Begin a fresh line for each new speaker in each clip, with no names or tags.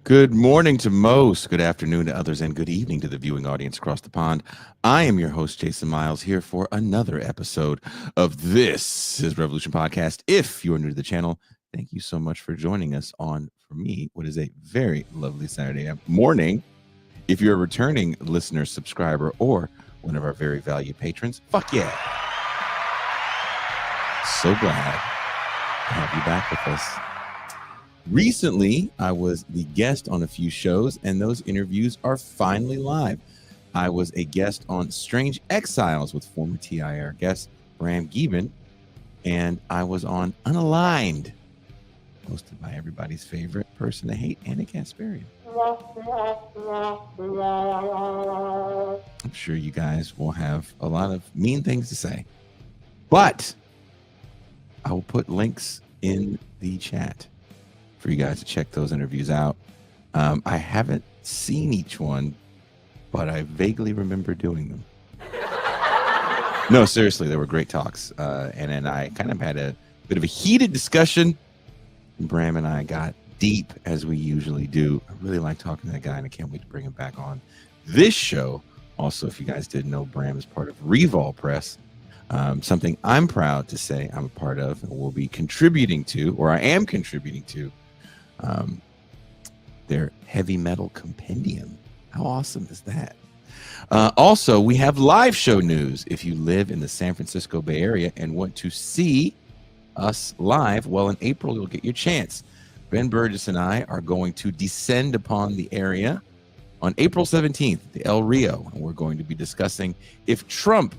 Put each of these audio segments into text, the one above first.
Good morning to most, good afternoon to others, and good evening to the viewing audience across the pond. I am your host, Jason Miles, here for another episode of This is Revolution Podcast. If you are new to the channel, thank you so much for joining us on, for me, what is a very lovely Saturday morning. If you're a returning listener, subscriber, or one of our very valued patrons, fuck yeah. So glad to have you back with us. Recently, I was the guest on a few shows, and those interviews are finally live. I was a guest on Strange Exiles with former TIR guest Bram Gieben, and I was on Unaligned, hosted by everybody's favorite person to hate, Anna Kasparian. I'm sure you guys will have a lot of mean things to say, but I will put links in the chat for you guys to check those interviews out. I haven't seen each one, but I vaguely remember doing them. No, seriously, they were great talks. And then I kind of had a bit of a heated discussion. Bram and I got deep, as we usually do. I really like talking to that guy, and I can't wait to bring him back on this show. Also, if you guys didn't know, Bram is part of Revol Press, something I'm proud to say I'm a part of and will be contributing to, or I am contributing to, their heavy metal compendium. How awesome is that? Also, we have live show news. If you live in the San Francisco Bay Area and want to see us live, well, in April, you'll get your chance. Ben Burgess and I are going to descend upon the area on April 17th, the El Rio, and we're going to be discussing if Trump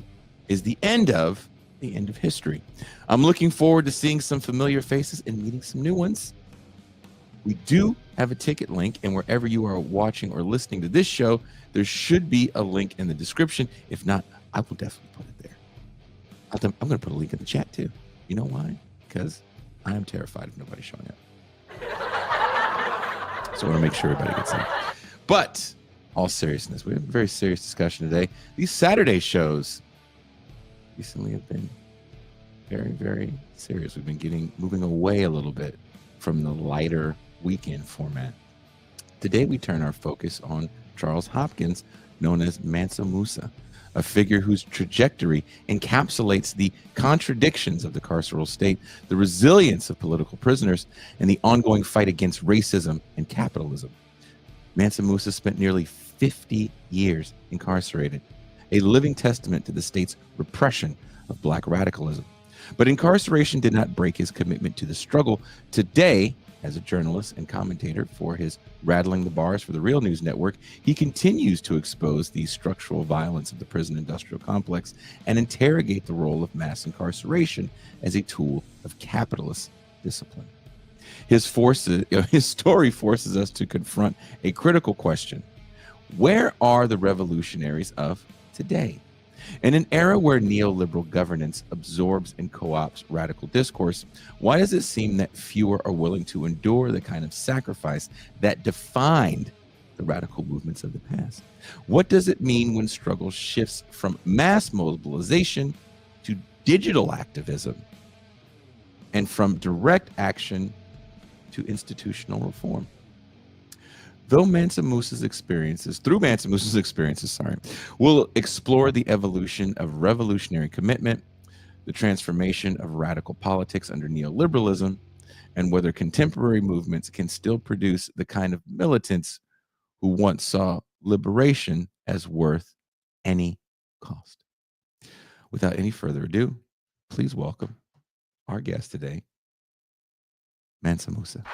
is the end of history. I'm looking forward to seeing some familiar faces and meeting some new ones. We do have a ticket link, and wherever you are watching or listening to this show, there should be a link in the description. If not, I will definitely put it there. I'm going to put a link in the chat too. You know why? Because I am terrified of nobody showing up. So I want to make sure everybody gets in. But all seriousness, we have a very serious discussion today. These Saturday shows recently have been very, very serious. We've been moving away a little bit from the lighter weekend format. Today we turn our focus on Charles Hopkins, known as Mansa Musa, a figure whose trajectory encapsulates the contradictions of the carceral state, the resilience of political prisoners, and the ongoing fight against racism and capitalism. Mansa Musa spent nearly 50 years incarcerated, a living testament to the state's repression of Black radicalism. But incarceration did not break his commitment to the struggle. Today, as a journalist and commentator for his Rattling the Bars for the Real News Network, he continues to expose the structural violence of the prison industrial complex and interrogate the role of mass incarceration as a tool of capitalist discipline. His story forces us to confront a critical question. Where are the revolutionaries of today? In an era where neoliberal governance absorbs and co-opts radical discourse, why does it seem that fewer are willing to endure the kind of sacrifice that defined the radical movements of the past? What does it mean when struggle shifts from mass mobilization to digital activism, and from direct action to institutional reform? Through Mansa Musa's experiences, we'll explore the evolution of revolutionary commitment, the transformation of radical politics under neoliberalism, and whether contemporary movements can still produce the kind of militants who once saw liberation as worth any cost. Without any further ado, please welcome our guest today, Mansa Musa.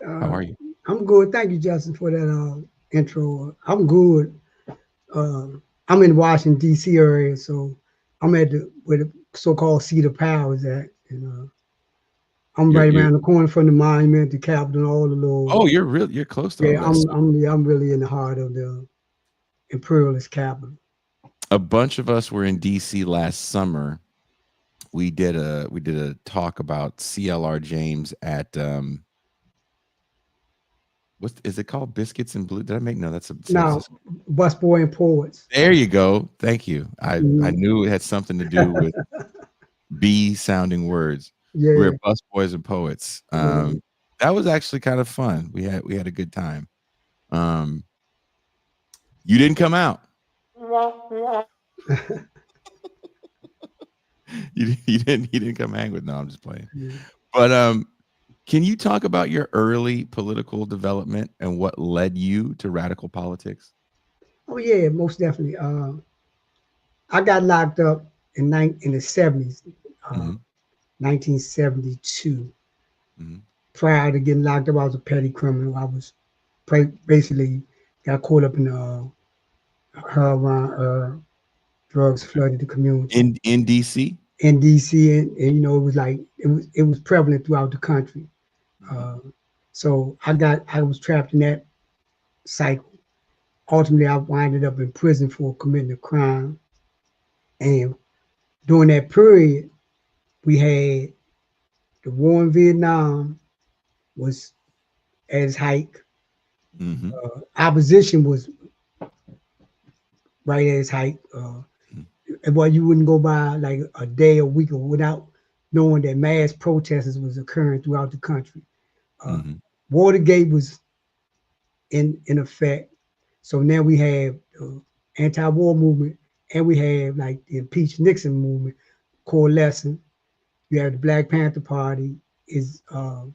How are you?
I'm good. Thank you, Justin, for that intro. I'm good. I'm in the Washington, D.C. area, so I'm at where the so-called seat of power is at. And I'm right around the corner from the monument, the Capitol, and all the little.
Oh, you're close to all that.
I'm really in the heart of the imperialist capital.
A bunch of us were in D.C. last summer. We did a talk about CLR James at what is it called? Biscuits and Blue? Did I make no? That's a
Busboy and Poets.
There you go. Thank you. I knew it had something to do with B sounding words. We
Yeah,
were busboys and poets.
yeah.
That was actually kind of fun. We had a good time. Um, you didn't come out. You didn't come hang with. No, I'm just playing.
Yeah.
But can you talk about your early political development and what led you to radical politics?
Oh yeah, most definitely. I got locked up in the 70s, uh,
Hmm.
1972.
Hmm.
Prior to getting locked up, I was a petty criminal. I was basically got caught up in heroin, drugs flooded the community
In DC.
in DC, and it was like it was prevalent throughout the country.
Hmm.
Uh, so I was trapped in that cycle. Ultimately, I winded up in prison for committing a crime, and during that period, we had the war in Vietnam was at its height.
Hmm.
Opposition was right at its height. And well, you wouldn't go by like a day or week or without knowing that mass protests was occurring throughout the country. Uh,
Hmm.
Watergate was in effect. So now we have the anti-war movement, and we have like the impeach Nixon movement coalescing. You have the Black Panther Party is the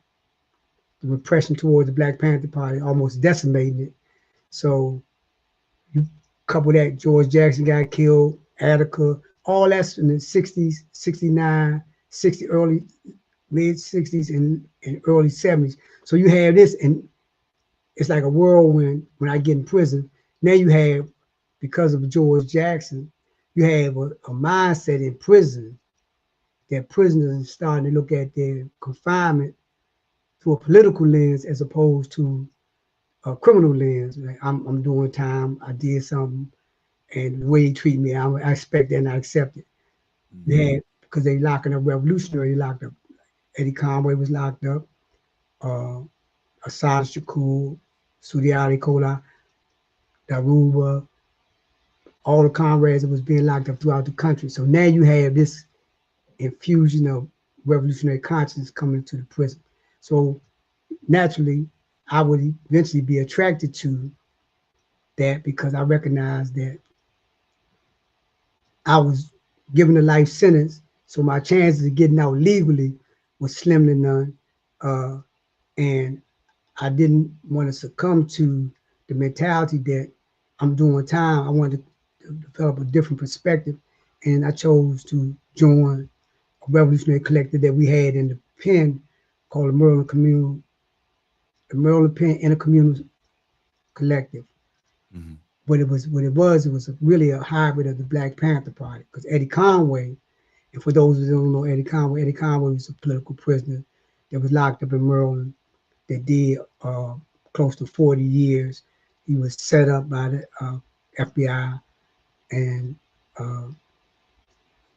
repression towards the Black Panther Party almost decimating it. So you couple that, George Jackson got killed, Attica, all that's in the 60s, 69, 60, early, mid 60s, and early 70s. So you have this, and it's like a whirlwind when I get in prison. Now you have, because of George Jackson, you have a mindset in prison that prisoners are starting to look at their confinement through a political lens as opposed to a criminal lens. Like I'm doing time, I did something, and the way he treat me, I expect that and I accept it.
Hmm.
You had, because they locking up revolutionary, locked up. Eddie Conway was locked up, uh, Assad Shakur, Sudiali Kola, Daruba, all the comrades that was being locked up throughout the country. So now you have this infusion of revolutionary consciousness coming to the prison. So naturally, I would eventually be attracted to that because I recognized that I was given a life sentence, so my chances of getting out legally was slim to none. Uh, and I didn't want to succumb to the mentality that I'm doing time. I wanted to develop a different perspective, and I chose to join a revolutionary collective that we had in the pen called the Maryland Pen Intercommunal Collective.
Hmm.
What it was really a hybrid of the Black Panther Party because Eddie Conway. And for those who don't know Eddie Conway was a political prisoner that was locked up in Maryland that did close to 40 years. He was set up by the FBI and uh,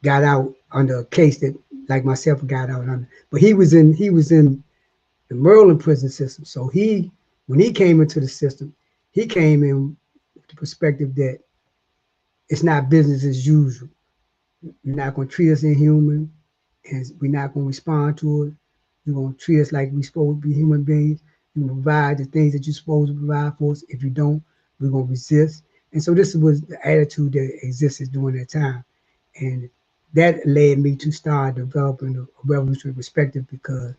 got out under a case that, like myself, got out under. But he was in the Maryland prison system. So when he came into the system, he came in with the perspective that it's not business as usual. You're not going to treat us inhuman, and we're not going to respond to it. You're going to treat us like we're supposed to be human beings. You provide the things that you're supposed to provide for us. If you don't, we're going to resist. And so this was the attitude that existed during that time. And that led me to start developing a revolutionary perspective because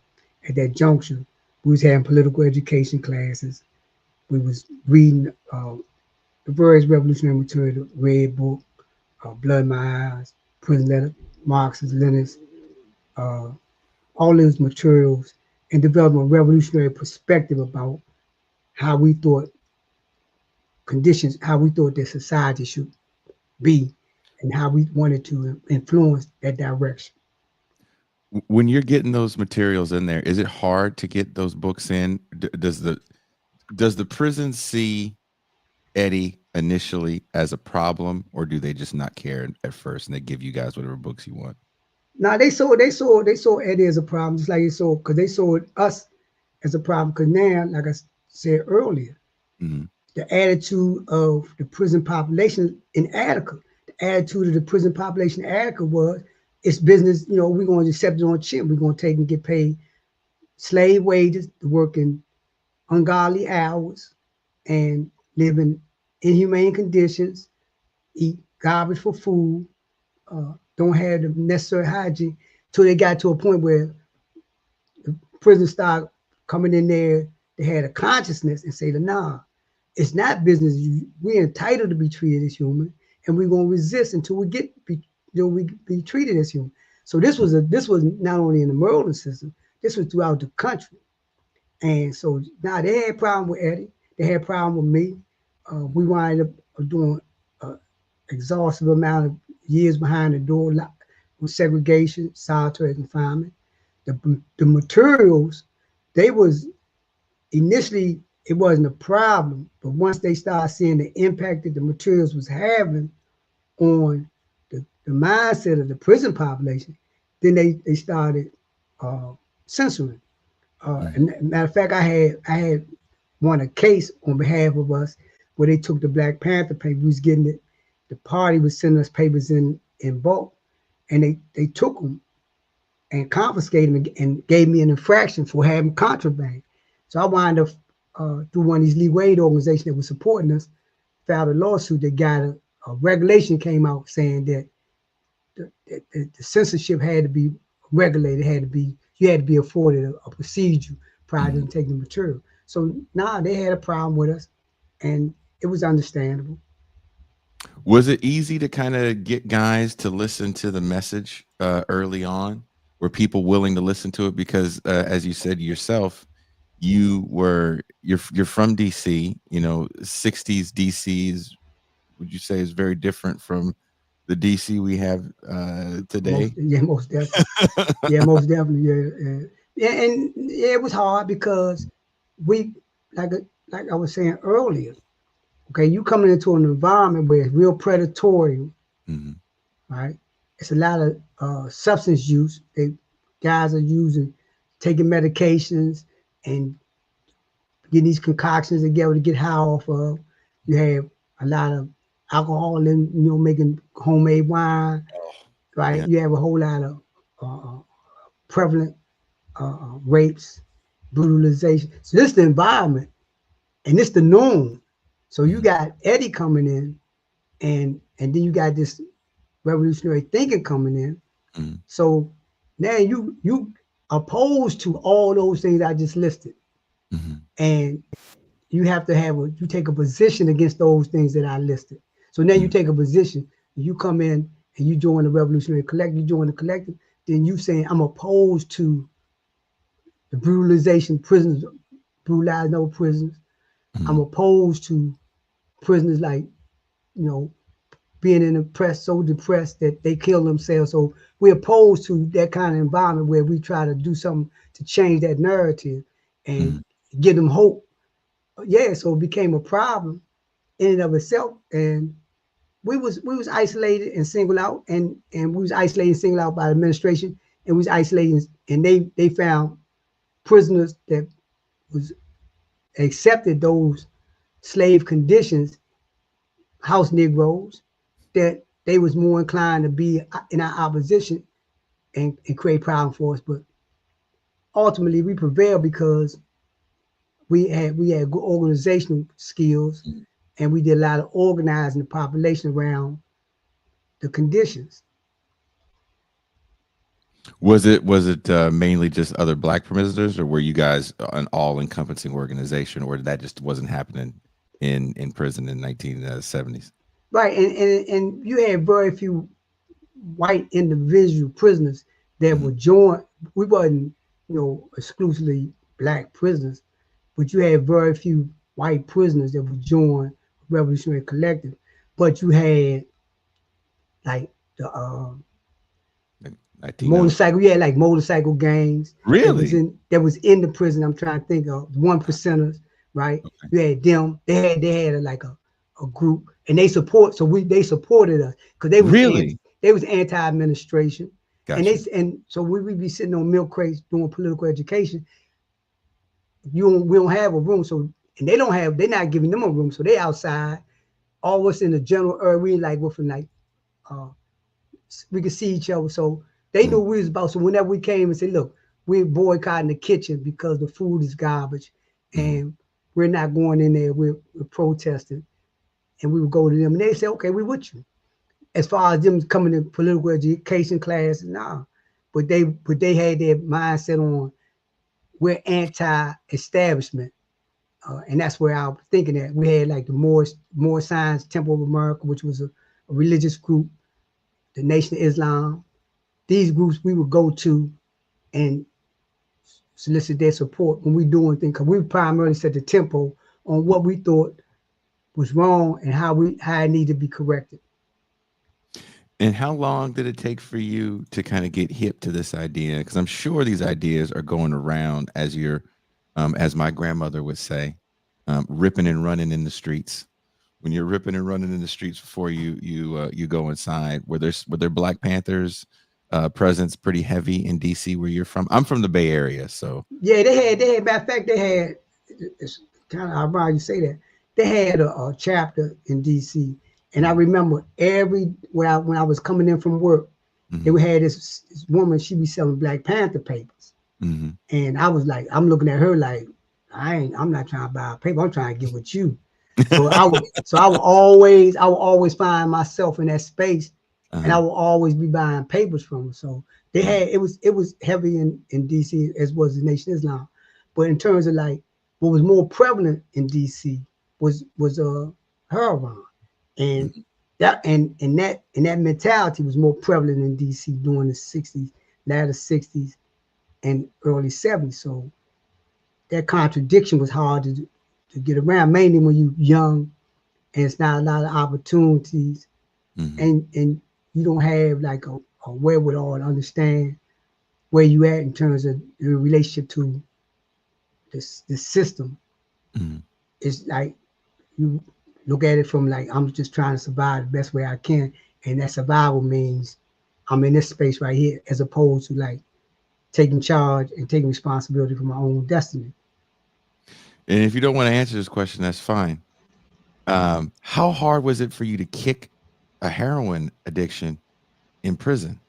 at that juncture, we was having political education classes. We was reading the various revolutionary material, the Red Book, Blood My Eyes, Prison Letter, Marxist, Leninist, uh, all those materials, and develop a revolutionary perspective about how we thought conditions, how we thought that society should be, and how we wanted to influence that direction.
When you're getting those materials in there, is it hard to get those books in? Does the prison see Eddie initially as a problem, or do they just not care at first and they give you guys whatever books you want?
Now they saw Eddie as a problem, just like they saw us as a problem. Because now, like I said earlier,
Hmm.
the attitude of the prison population in Attica, the attitude of the prison population in Attica was it's business. You know, we're going to accept it on chin. We're going to take and get paid slave wages to work in ungodly hours and live in inhumane conditions, eat garbage for food, don't have the necessary hygiene. Till they got to a point where the prisoners started coming in there, they had a consciousness and say, nah, it's not business. We're entitled to be treated as human, and we're gonna resist until we we be treated as human. So this was not only in the Maryland system, this was throughout the country. And so now they had a problem with Eddie, they had a problem with me. We wind up doing an exhaustive amount of years behind the door with segregation, solitary confinement. The materials, they was initially it wasn't a problem, but once they started seeing the impact that the materials was having on the mindset of the prison population, then they started censoring. And matter of fact, I had won a case on behalf of us where they took the Black Panther paper. We was getting it. The party was sending us papers in bulk, and they took them and confiscated them and gave me an infraction for having contraband. So I wound up through one of these legal aid organizations that was supporting us, filed a lawsuit that got a regulation came out saying that the censorship had to be regulated, you had to be afforded a procedure prior to taking the material. So now they had a problem with us, and it was understandable.
Was it easy to kind of get guys to listen to the message early on? Were people willing to listen to it? Because as you said yourself, you're from DC. You know, 60s DC would you say is very different from the DC we have today?
Most definitely. Yeah, most definitely. And yeah, it was hard because we like I was saying earlier. Okay, you coming into an environment where it's real predatory, right? It's a lot of substance use. Guys are taking medications and getting these concoctions together to get high off of. You have a lot of alcohol and making homemade wine, right?
Yeah.
You have a whole lot of prevalent rapes, brutalization. So this is the environment, and this the norm. So you got Eddie coming in, and then you got this revolutionary thinking coming in. So now you opposed to all those things I just listed, and you have to you take a position against those things that I listed. So now you take a position, you come in and you join the revolutionary collective, you join the collective, then you saying I'm opposed to the brutalization, prisoners brutalize no prisoners. I'm opposed to prisoners like, being in the press so depressed that they kill themselves. So we're opposed to that kind of environment where we try to do something to change that narrative and give them hope. Yeah, so it became a problem in and of itself. And we was isolated and singled out, and we was isolated and singled out by the administration, and we was isolated, and they found prisoners that was accepted those slave conditions, house Negroes, that they was more inclined to be in our opposition and create problems for us. But ultimately we prevailed because we had good organizational skills, and we did a lot of organizing the population around the conditions.
Was it mainly just other Black prisoners, or were you guys an all-encompassing organization, or that just wasn't happening in prison in 1970s?
Right, and you had very few white individual prisoners that would join. We wasn't, exclusively Black prisoners, but you had very few white prisoners that would join Revolutionary Collective. But you had like the
Latino.
motorcycle. You had like motorcycle gangs
Really?
that was in the prison. I'm trying to think of one percenters, right?
Okay.
You had them. They had a group, and they supported us because
Really?
they was anti-administration, and
Gotcha.
so we would be sitting on milk crates doing political education. We don't have a room, so and they're not giving them a room, so they outside. All of us in the general area, we like within like we could see each other. So They knew we was about. So whenever we came and said, look, we're boycotting the kitchen because the food is garbage, and we're not going in there. We're protesting, and we would go to them, and they say, okay, we with you. As far as them coming to political education class, nah. But they had their mindset on we're anti-establishment, and that's where I was thinking that we had like the Moore Science Temple of America, which was a religious group, the Nation of Islam. These groups we would go to and solicit their support when we doing things, because we primarily set the tempo on what we thought was wrong and how it needed to be corrected.
And how long did it take for you to kind of get hip to this idea? Because I'm sure these ideas are going around as you're, as my grandmother would say, ripping and running in the streets. When you're ripping and running in the streets before you go inside, were there Black Panthers presence pretty heavy in DC where you're from? I'm from the Bay Area, so
yeah, they had. Matter of fact, they had. It's kind of ironic you say that. They had a chapter in DC. And I remember when I was coming in from work, they had this woman, she be selling Black Panther papers. And I was like, I'm looking at her like, I'm not trying to buy a paper, I'm trying to get with you. So I would always find myself in that space, and I would always be buying papers from her. So they had it was heavy in DC as was the Nation of Islam. But in terms of like what was more prevalent in DC was heroin. And that mentality was more prevalent in DC during the 60s, latter 60s and early 70s. So that contradiction was hard to get around, mainly when you're young and it's not a lot of opportunities, and you don't have like a wherewithal to understand where you at in terms of your relationship to the system. It's like you look at it from like, I'm just trying to survive the best way I can. And that survival means I'm in this space right here, as opposed to like taking charge and taking responsibility for my own destiny.
And if you don't want to answer this question, that's fine. How hard was it for you to kick a heroin addiction in prison?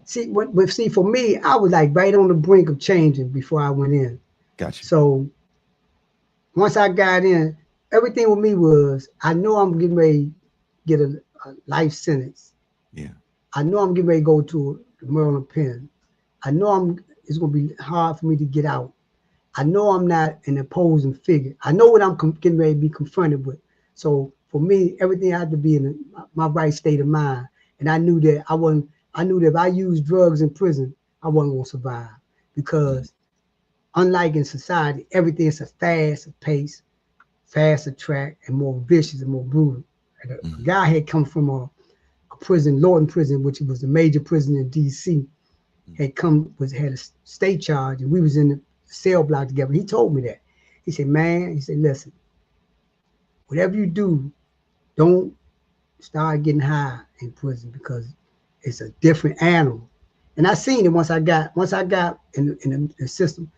See, for me, I was like right on the brink of changing before I went in.
Gotcha.
So once I got in, everything with me was, I know I'm getting ready to get a life sentence.
Yeah.
I know I'm getting ready to go to the Maryland pen. I know it's going to be hard for me to get out. I know I'm not an opposing figure. I know what I'm getting ready to be confronted with. So for me, everything had to be in my right state of mind. And I knew that if I used drugs in prison, I wasn't going to survive. Because unlike in society, everything is a faster pace, faster track, and more vicious and more brutal. Like a guy had come from a prison, Lorton Prison, which was the major prison in DC, had a state charge, and we was in the cell block together. He told me that. He said, man, listen, whatever you do, don't start getting high in prison, because it's a different animal. And I seen it once I got in the system.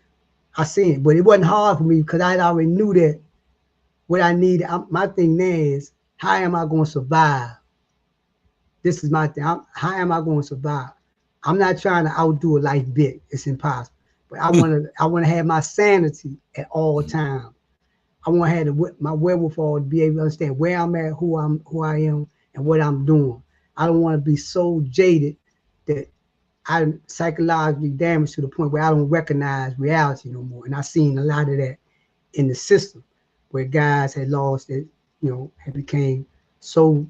I seen it, but it wasn't hard for me because I already knew that what I needed. My thing now is, how am I going to survive? This is my thing. How am I going to survive? I'm not trying to outdo a life bit. It's impossible. But I want to have my sanity at all times. I want to have my wherewithal to be able to understand where I'm at, who I am, and what I'm doing. I don't want to be so jaded that I'm psychologically damaged to the point where I don't recognize reality no more. And I've seen a lot of that in the system, where guys had lost it, had became so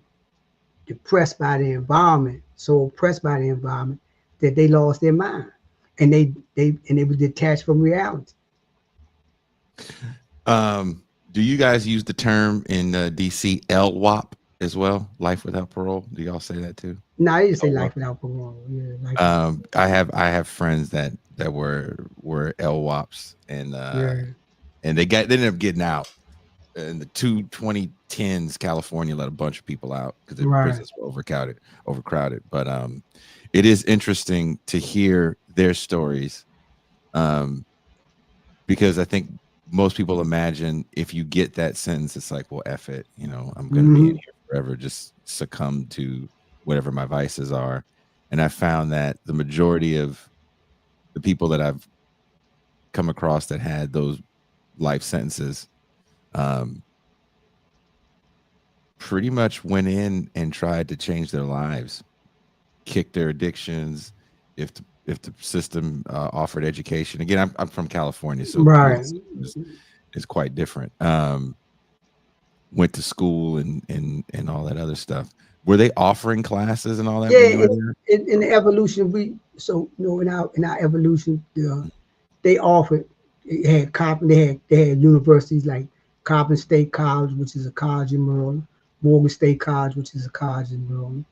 depressed by the environment, so oppressed by the environment, that they lost their mind, and they were detached from reality.
Do you guys use the term in DC LWAP as well? Life without parole. Do y'all say that too?
No, I didn't say life without parole. Yeah,
I have friends that were LWAPs, and and they ended up getting out. In the 2010s, California let a bunch of people out because the prisons were overcrowded. But it is interesting to hear their stories, because I think most people imagine if you get that sentence, it's like, well, F it, I'm going to be in here forever, just succumb to whatever my vices are. And I found that the majority of the people that I've come across that had those life sentences pretty much went in and tried to change their lives, kick their addictions. If the system offered education, again, I'm from California, so my
Right.
system is quite different. Went to school and all that other stuff. Were they offering classes and all that when you
Yeah,
were there?
in the evolution, in our evolution, they offered. They had universities like Coppin State College, which is a college in Maryland, Morgan State College, which is a college in Maryland.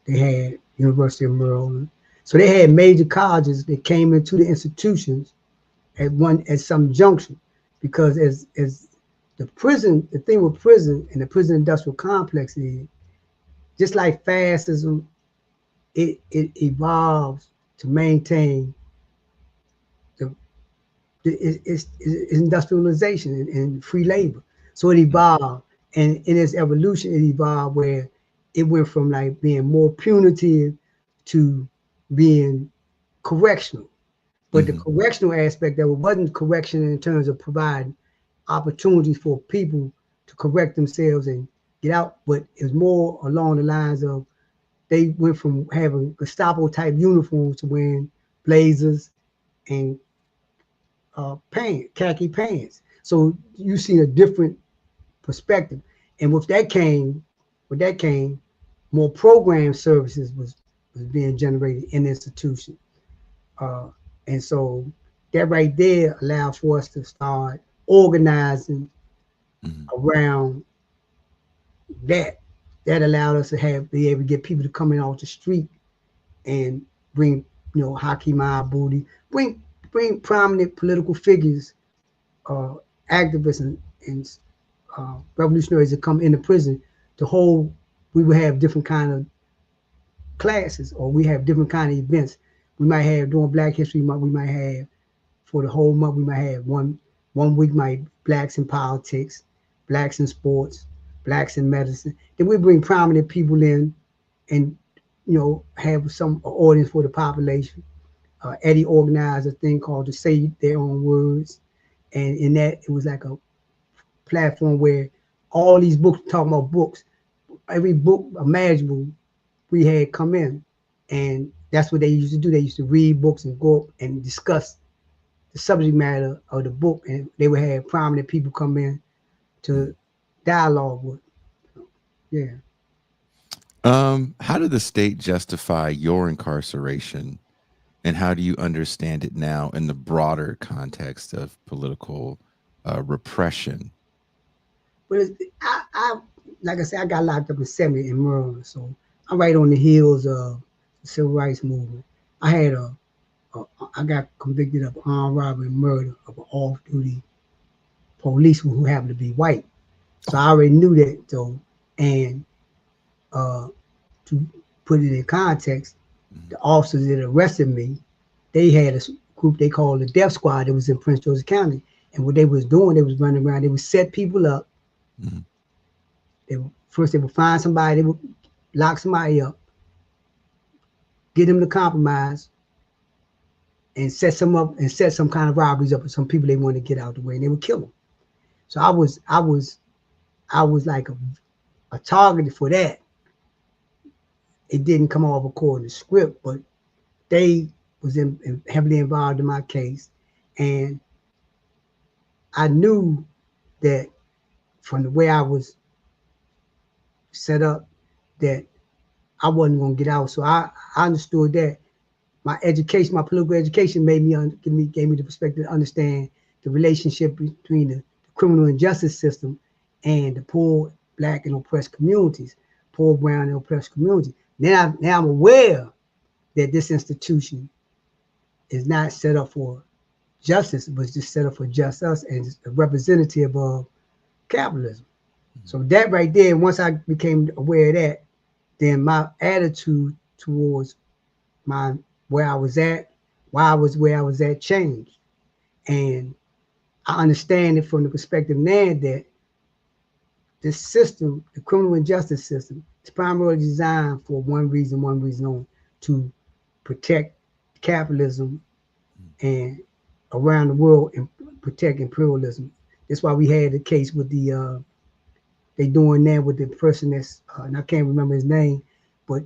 They had University of Maryland, so they had major colleges that came into the institutions at some junction, because as the thing with prison and the prison industrial complex is, just like fascism, it evolves to maintain the, its industrialization and free labor. So it evolved, and in its evolution, it evolved where it went from like being more punitive to being correctional. But the correctional aspect, that wasn't correction in terms of providing opportunities for people to correct themselves and get out, but it was more along the lines of, they went from having Gestapo type uniforms to wearing blazers and khaki pants. So you see a different perspective. And with that came more program services was being generated in the institution. Uh, and so that right there allowed for us to start organizing around that. That allowed us to be able to get people to come in off the street and bring, Hakeem Booty, bring prominent political figures, uh, activists, and revolutionaries that come into prison to hold. We would have different kind of classes, or we have different kind of events. We might have during Black History Month. We might have, for the whole month, we might have one week might blacks in politics, blacks in sports, blacks in medicine. Then we bring prominent people in, and have some audience for the population. Eddie organized a thing called to Say Their Own Words, and in that it was like a platform where all these books, talking about books, every book imaginable, we had come in, and that's what they used to do. They used to read books and go up and discuss the subject matter of the book, and they would have prominent people come in to dialogue with. Yeah.
How did the state justify your incarceration, and how do you understand it now in the broader context of political repression?
But I like I said, I got locked up in '70 in Maryland, so I'm right on the heels of the civil rights movement. I had I got convicted of armed robbery and murder of an off-duty policeman who happened to be white. So I already knew that though, and uh, to put it in context, the officers that arrested me, they had a group they called the Death Squad that was in Prince George's County, and what they was doing, they was running around, they would set people up. First they would find somebody, they would lock somebody up, get them to compromise, and set some up and set some kind of robberies up with some people they wanted to get out the way, and they would kill them. So I was like a target for that. It didn't come off according to script, but they was heavily involved in my case, and I knew that from the way I was set up that I wasn't going to get out. So I understood that my education, my political education, gave me the perspective to understand the relationship between the criminal and justice system and the poor, black, and oppressed communities, poor, brown, and oppressed communities. Now I'm aware that this institution is not set up for justice, but just set up for just us and a representative of capitalism. So that right there, once I became aware of that, then my attitude towards my where I was at, why I was where I was at, changed. And I understand it from the perspective now that this system, the criminal and justice system, is primarily designed for one reason only, to protect capitalism and around the world and protect imperialism. That's why we had the case with the they doing that with the person that's and I can't remember his name, but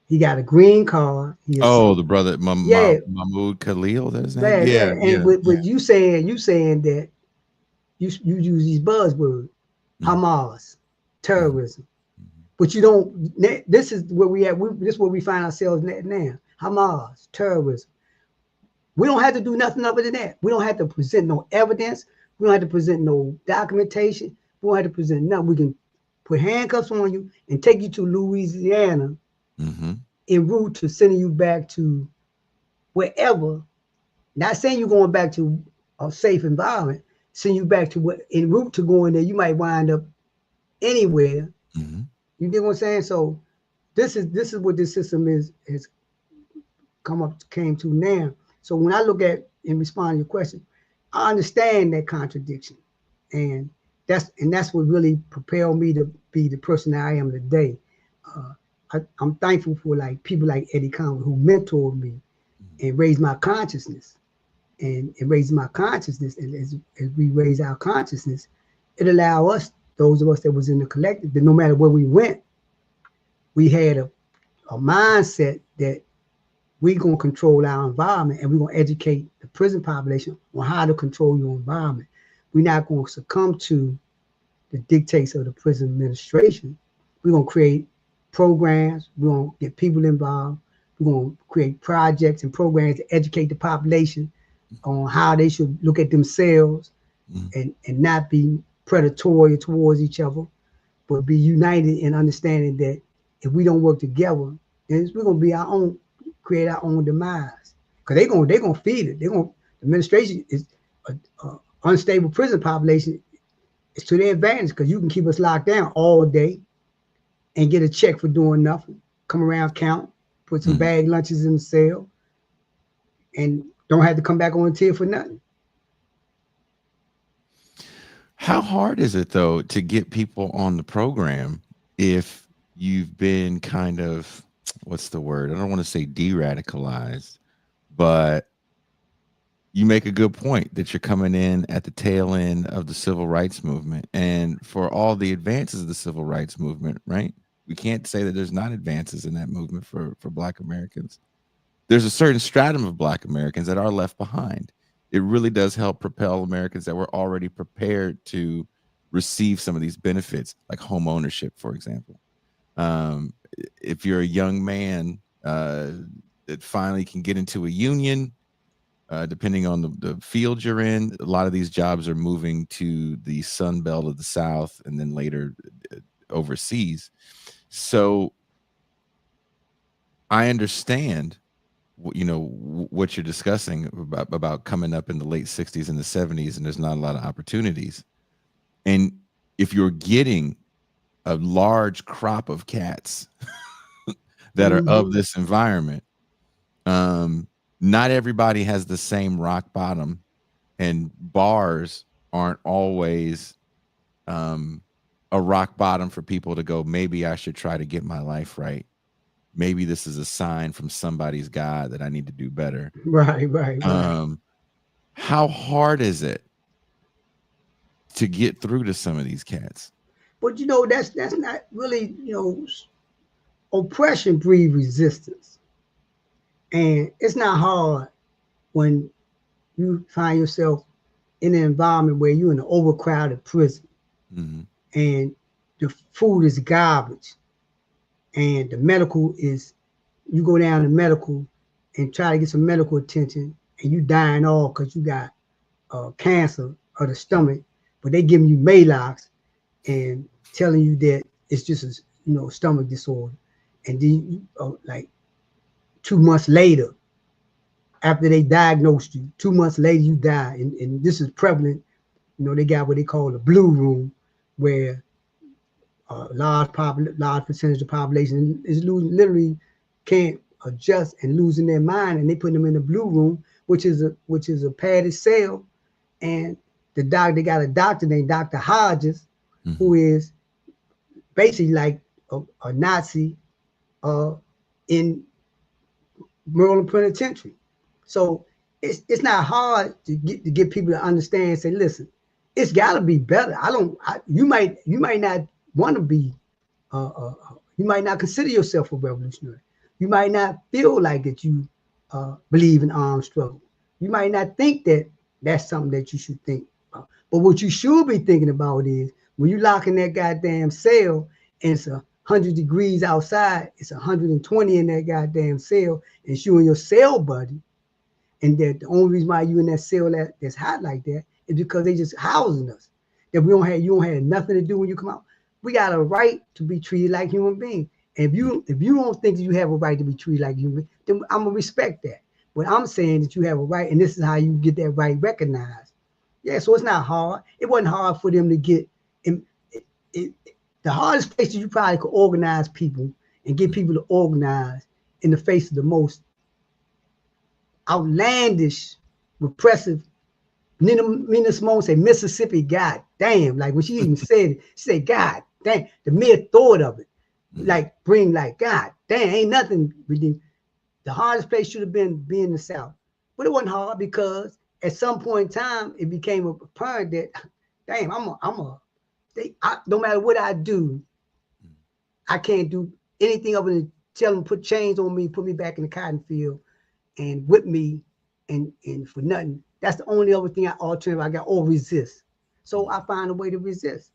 he got a green card. He is,
Oh, the brother
yeah,
Mahmoud Khalil, that's his name.
yeah,
Yeah,
yeah. And
yeah, yeah.
but you saying that you use these buzzwords,
Mm-hmm.
Hamas,
Mm-hmm.
terrorism, but you don't. This is where we at. This is where we find ourselves now. Hamas, terrorism. We don't have to do nothing other than that. We don't have to present no evidence. We don't have to present no documentation. We don't have to present nothing. We can put handcuffs on you and take you to Louisiana
Mm-hmm.
en route to sending you back to wherever. Not saying you're going back to a safe environment. Send you back to what en route to going there. You might wind up anywhere.
Mm-hmm.
You get what I'm saying? So this is what this system is came to now. So when I look at and respond to your question, I understand that contradiction, and that's what really propelled me to be the person that I am today. Uh, I'm thankful for like people like Eddie Conway who mentored me and raised my consciousness, and raised my consciousness. And as we raise our consciousness, it allowed us, those of us that was in the collective, that no matter where we went, we had a mindset that we're going to control our environment and we're going to educate the prison population on how to control your environment. We're not going to succumb to the dictates of the prison administration. We're going to create programs. We're going to get people involved. We're going to create projects and programs to educate the population on how they should look at themselves and not be predatory towards each other, but be united in understanding that if we don't work together, then we're going to be our own, create our own demise. Because they're gonna feed it. The administration is a unstable prison population. It's to their advantage because you can keep us locked down all day and get a check for doing nothing. Come around, count, put some
Mm-hmm.
bag lunches in the cell, and don't have to come back on the tier for nothing.
How hard is it though to get people on the program if you've been kind of, what's the word? I don't want to say de-radicalized, but you make a good point that you're coming in at the tail end of the civil rights movement, and for all the advances of the civil rights movement, right? We can't say that there's not advances in that movement for Black Americans. There's a certain stratum of Black Americans that are left behind. It really does help propel Americans that were already prepared to receive some of these benefits, like home ownership, for example. Um, if you're a young man that finally can get into a union, depending on the field you're in, a lot of these jobs are moving to the Sun Belt of the South and then later overseas. So I understand what you're discussing about coming up in the late 60s and the 70s, and there's not a lot of opportunities. And if you're getting a large crop of cats that are of
Mm-hmm.
this environment, not everybody has the same rock bottom, and bars aren't always a rock bottom for people to go, maybe I should try to get my life right. Maybe this is a sign from somebody's God that I need to do better.
Right, right, right.
um how hard is it to get through to some of these cats?
But that's not really oppression breeds resistance, and it's not hard when you find yourself in an environment where you're in an overcrowded prison
Mm-hmm.
and the food is garbage and the medical is, you go down to medical and try to get some medical attention and you dying off because you got cancer of the stomach, but they giving you Maalox and telling you that it's just a stomach disorder, and then like 2 months later, after they diagnosed you, 2 months later you die, and this is prevalent. They got what they call the blue room, where large percentage of the population is losing, literally can't adjust and losing their mind, and they put them in the blue room, which is a padded cell, and they got a doctor named Dr. Hodges,
Mm-hmm.
who is basically like a Nazi in Maryland Penitentiary. So it's not hard to get people to understand and say, listen, it's got to be better. You might not want to be, you might not consider yourself a revolutionary. You might not feel like that you believe in armed struggle. You might not think that that's something that you should think about. But what you should be thinking about is when you lock in that goddamn cell and it's 100 degrees outside, it's 120 in that goddamn cell, and you and your cell buddy, and that the only reason why you in that cell that's hot like that is because they just housing us. That you don't have nothing to do when you come out. We got a right to be treated like human beings. And if you don't think that you have a right to be treated like human, then I'm gonna respect that. But I'm saying that you have a right, and this is how you get that right recognized. Yeah, so it's not hard. It wasn't hard for them to get in. The hardest place that you probably could organize people and get people to organize in the face of the most outlandish, repressive. Nina Simone said, Mississippi, God damn. Like when she even said it, she said, God damn. The mere thought of it, like bring like, God damn, ain't nothing. The hardest place should have been being the South. But it wasn't hard because at some point in time, it became apparent that, damn, no matter what I do, I can't do anything other than tell them, put chains on me, put me back in the cotton field and whip me and for nothing. That's the only other thing alternative I got, or resist. So I find a way to resist.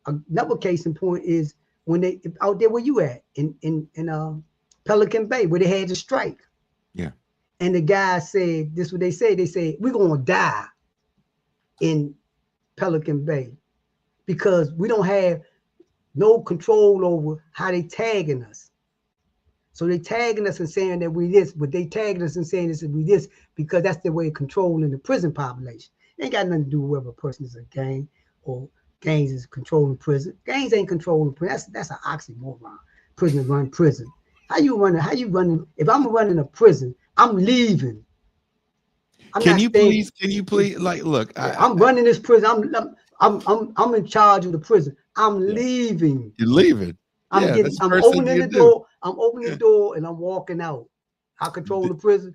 Another case in point is when they out there where you at in Pelican Bay, where they had to strike.
Yeah.
And the guy said, this is what they say. They say, we're gonna die in Pelican Bay because we don't have no control over how they tagging us. So they tagging us and saying that we this, but they tagging us and saying this and we this because that's their way of controlling the prison population. It ain't got nothing to do with whether a person is a gang or gangs is controlling prison. Gangs ain't controlling prison. That's an oxymoron. Prisoners run prison. How you running? If I'm running a prison, I'm leaving.
Can you please, like, look,
I'm running this prison. I'm in charge of the prison. I'm leaving.
You're leaving.
I'm opening the door. I'm opening the door and I'm walking out. I control the prison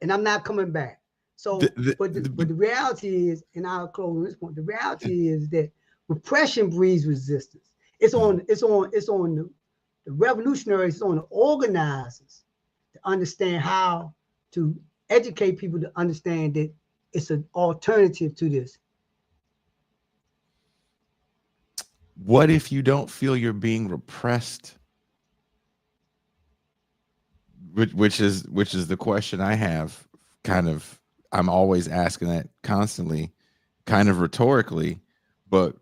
and I'm not coming back. So, but the reality is, and I'll close on this point, the reality is that repression breeds resistance. It's on the revolutionaries, it's on the organizers to understand how to educate people to understand that it's an alternative to this.
What if you don't feel you're being repressed? Which is the question I have. Kind of, I'm always asking that constantly, kind of rhetorically, but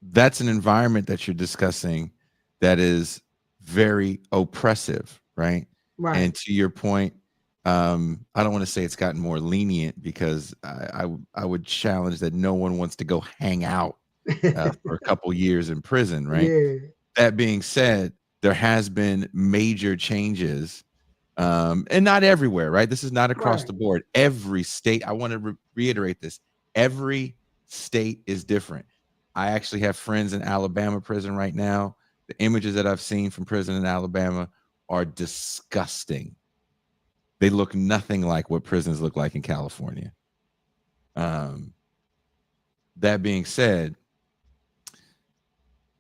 that's an environment that you're discussing that is very oppressive, right?
Right.
And to your point, I don't want to say it's gotten more lenient because I would challenge that no one wants to go hang out for a couple years in prison, right?
Yeah.
That being said, there has been major changes, and not everywhere, right? This is not across the board. Every state, I want to reiterate this, every state is different. I actually have friends in Alabama prison right now. The images that I've seen from prison in Alabama are disgusting. They look nothing like what prisons look like in California. That being said,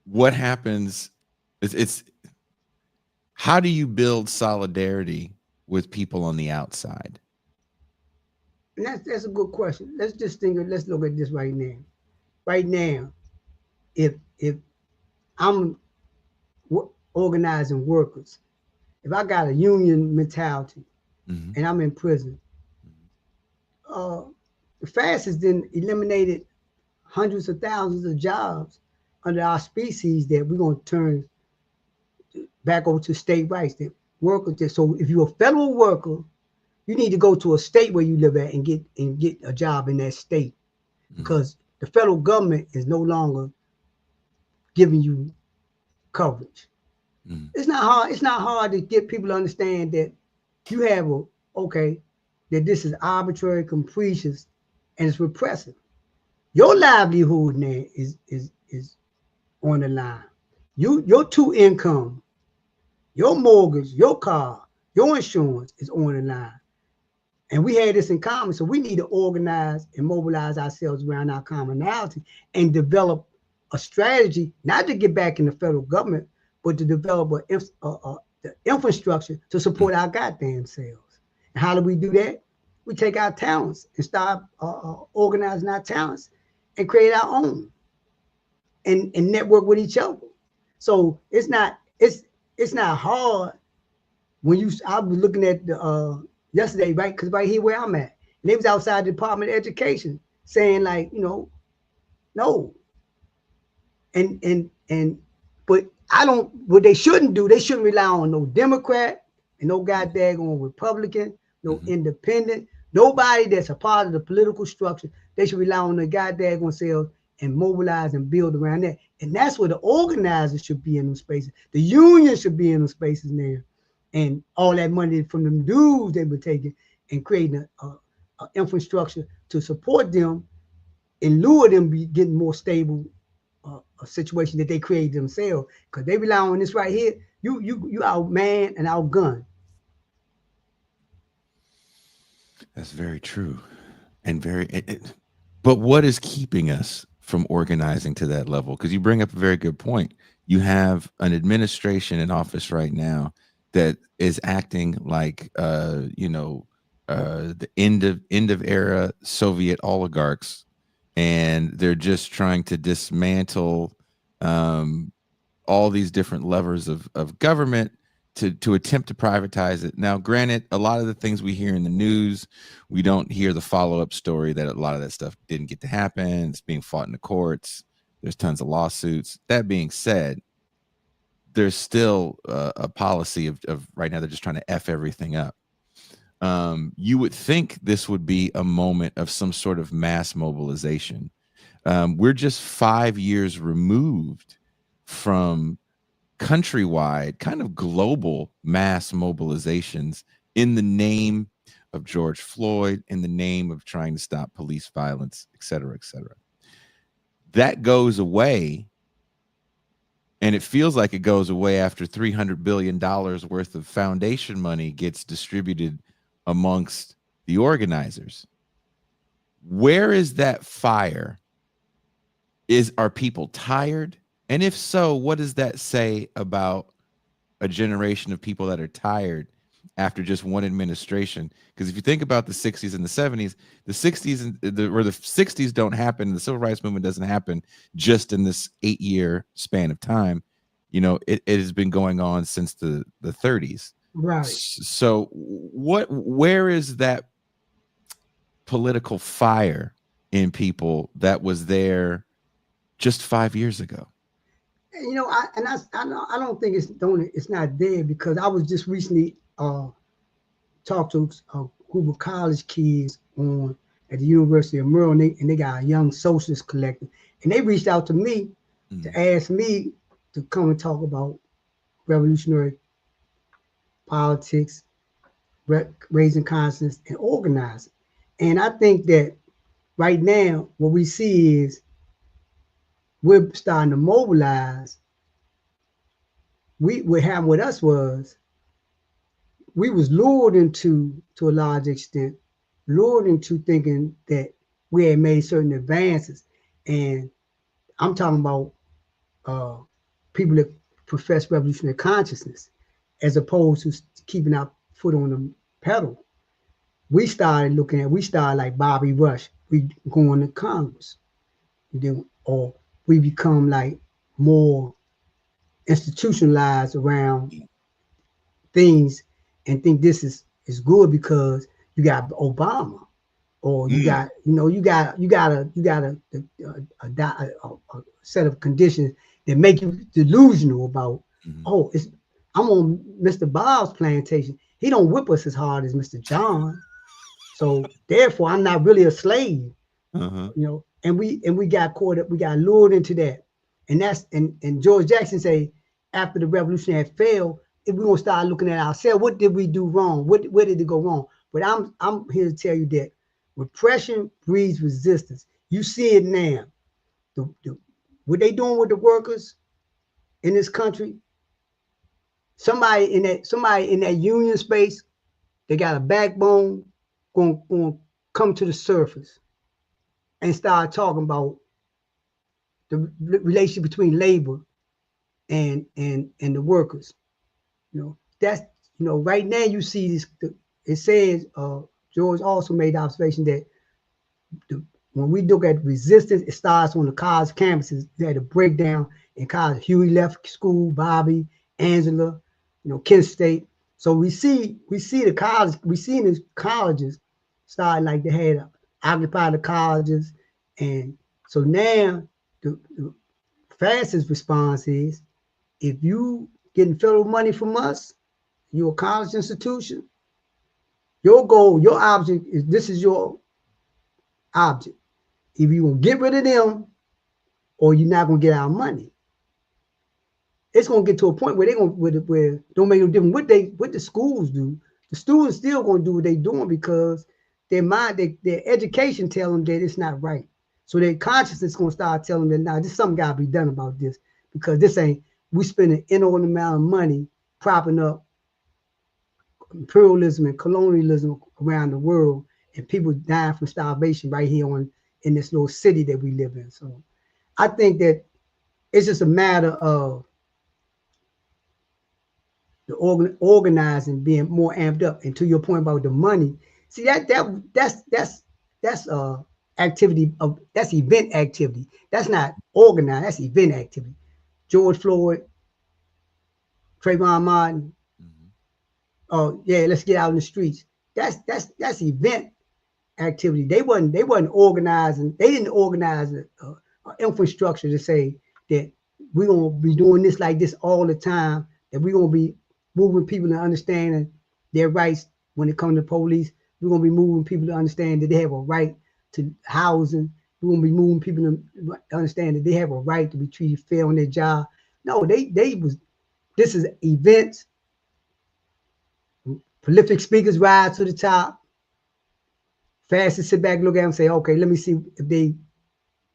what happens it's how do you build solidarity with people on the outside?
And that's a good question. Let's look at this right now. Right now, if I'm organizing workers, if I got a union mentality and I'm in prison, the fastest then eliminated hundreds of thousands of jobs under our species that we're going to turn back over to state rights. That workers. So if you're a federal worker, you need to go to a state where you live at and get a job in that state, because the federal government is no longer giving you coverage. It's not hard. It's not hard to get people to understand that you have that this is arbitrary, capricious, and it's repressive. Your livelihood now is on the line. Your two income, your mortgage, your car, Your insurance is on the line. And we had this in common. So we need to organize and mobilize ourselves around our commonality and develop a strategy, not to get back in the federal government, but to develop the infrastructure to support our goddamn selves. And how do we do that? We take our talents and start organizing our talents and create our own and network with each other. So it's not hard when you. I was looking at the yesterday, right? Because right here where I'm at, and they was outside the Department of Education saying like, no, and but I don't. What they shouldn't do, they shouldn't rely on no Democrat and no goddamn Republican, no independent, nobody that's a part of the political structure. They should rely on the goddamn selves and mobilize and build around that. And that's where the organizers should be in them spaces. The union should be in them spaces now. And all that money from them dues they were taking and creating a infrastructure to support them in lieu of them be getting more stable a situation that they create themselves. Because they rely on this right here. You outman and outgun.
That's very true. And but what is keeping us from organizing to that level? Because you bring up a very good point. You have an administration in office right now that is acting like the end of era Soviet oligarchs, and they're just trying to dismantle all these different levers of government to attempt to privatize it. Now, granted, a lot of the things we hear in the news, we don't hear the follow-up story that a lot of that stuff didn't get to happen. It's being fought in the courts. There's tons of lawsuits. That being said, there's still a policy of right now they're just trying to F everything up. You would think this would be a moment of some sort of mass mobilization. We're just 5 years removed from countrywide, kind of global mass mobilizations in the name of George Floyd, in the name of trying to stop police violence, et cetera, et cetera. That goes away, and it feels like it goes away after $300 billion worth of foundation money gets distributed amongst the organizers. Where is that fire? Are people tired? And if so, what does that say about a generation of people that are tired after just one administration? Because if you think about the 60s and the 70s, the 60s or the 60s don't happen. The civil rights movement doesn't happen just in this 8-year span of time. It has been going on since the 30s.
Right.
So where is that political fire in people that was there just 5 years ago?
I don't think it's not there, because I was just recently talked to a group of college kids at the University of Maryland, and they got a young socialist collective, and they reached out to me to ask me to come and talk about revolutionary politics, raising consciousness, and organizing. And I think that right now what we see is we're starting to mobilize. What happened with us was we was lured into, to a large extent, lured into thinking that we had made certain advances. And I'm talking about people that profess revolutionary consciousness, as opposed to keeping our foot on the pedal. We started like Bobby Rush. We going to Congress, or we become like more institutionalized around things and think this is good because you got Obama, or you got a set of conditions that make you delusional about I'm on Mr. Bob's plantation. He don't whip us as hard as Mr. John, so therefore I'm not really a slave. And we got caught up, we got lured into that. And that's and George Jackson say, after the revolution had failed, if we're gonna start looking at ourselves, what did we do wrong? Where did it go wrong? But I'm here to tell you that repression breeds resistance. You see it now. What they doing with the workers in this country, somebody in that union space, they got a backbone, going to come to the surface and start talking about the relationship between labor and the workers. That's right now you see this. It says George also made the observation that when we look at resistance, it starts on the college campuses. They had a breakdown in college. Huey left school, Bobby, Angela, Kent State. So we see the college, we see in the colleges start like they had occupied the colleges. And so now the fastest response is, if you getting federal money from us, you're a college institution, your goal, your object is, this is your object. If you gonna get rid of them or you're not gonna get our money, it's gonna get to a point where they're gonna where don't make no difference what the schools do. The students still gonna do what they're doing because their education tell them that it's not right. So their consciousness gonna start telling them, nah, there's something gotta be done about this, because this ain't, we spend an inordinate amount of money propping up imperialism and colonialism around the world, and people dying from starvation right here in this little city that we live in. So I think that it's just a matter of the organizing being more amped up. And to your point about the money, see that's activity of, that's event activity. That's not organized. That's event activity. George Floyd, Trayvon Martin. Oh yeah, let's get out in the streets. That's event activity. They wasn't organizing. They didn't organize an infrastructure to say that we're gonna be doing this like this all the time. That we're gonna be moving people to understanding their rights when it comes to police. We're gonna be moving people to understand that they have a right to housing. We're gonna be moving people to understand that they have a right to be treated fair on their job. No, they was. This is events. Prolific speakers rise to the top. Fast to sit back, look at them, and say, okay, let me see if they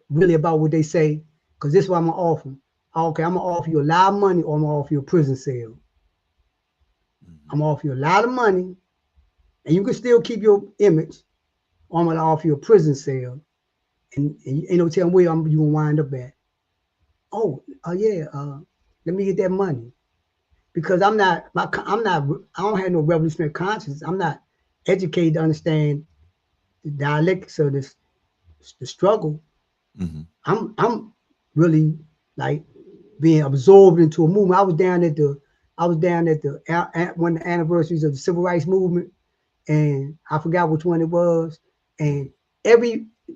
really about what they say, because this is what I'm gonna offer them. Okay, I'm gonna offer you a lot of money, or I'm gonna offer you a prison cell. I'm gonna offer you a lot of money, and you can still keep your image, or I'm gonna offer you a prison cell, and you ain't no telling where you gonna wind up at. Oh, yeah, let me get that money, because I don't have no revolutionary conscience. I'm not educated to understand the dialectics of this, the struggle. I'm really like being absorbed into a movement. I was down at the one of the anniversaries of the civil rights movement, and I forgot which one it was. And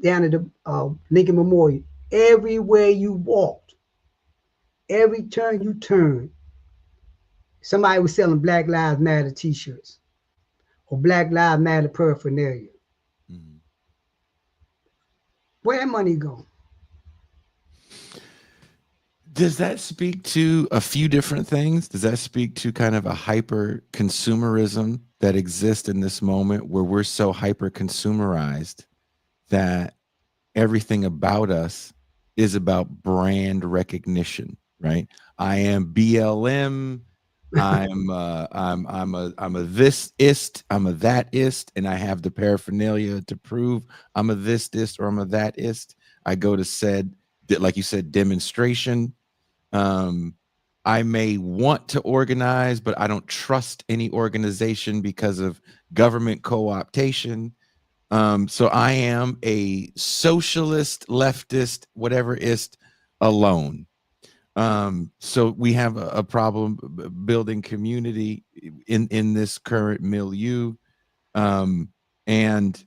down at the Lincoln Memorial, everywhere you walked, every turn you turned, somebody was selling Black Lives Matter T-shirts or Black Lives Matter paraphernalia. Where that money go?
Does that speak to a few different things? Does that speak to kind of a hyper consumerism that exists in this moment, where we're so hyper consumerized that everything about us is about brand recognition, right? I am BLM. I'm a this-ist, I'm a that-ist, and I have the paraphernalia to prove I'm a this-ist or I'm a that-ist. I go to said, like you said, demonstration. I may want to organize, but I don't trust any organization because of government co-optation. So I am a socialist, leftist, whatever-ist alone. So we have a problem building community in this current milieu. And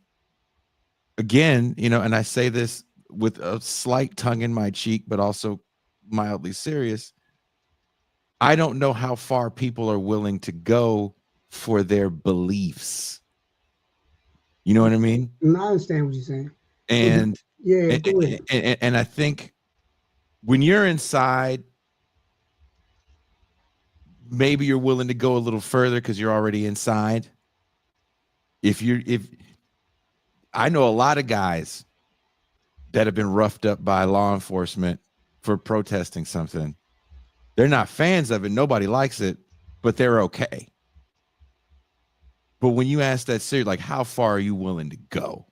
again, and I say this with a slight tongue in my cheek, but also mildly serious. I don't know how far people are willing to go for their beliefs. You know what I mean?
I understand what you're saying.
And
yeah, go ahead.
And I think when you're inside, maybe you're willing to go a little further because you're already inside. If I know a lot of guys that have been roughed up by law enforcement for protesting something. They're not fans of it. Nobody likes it, but they're okay. But when you ask that serious, like, how far are you willing to go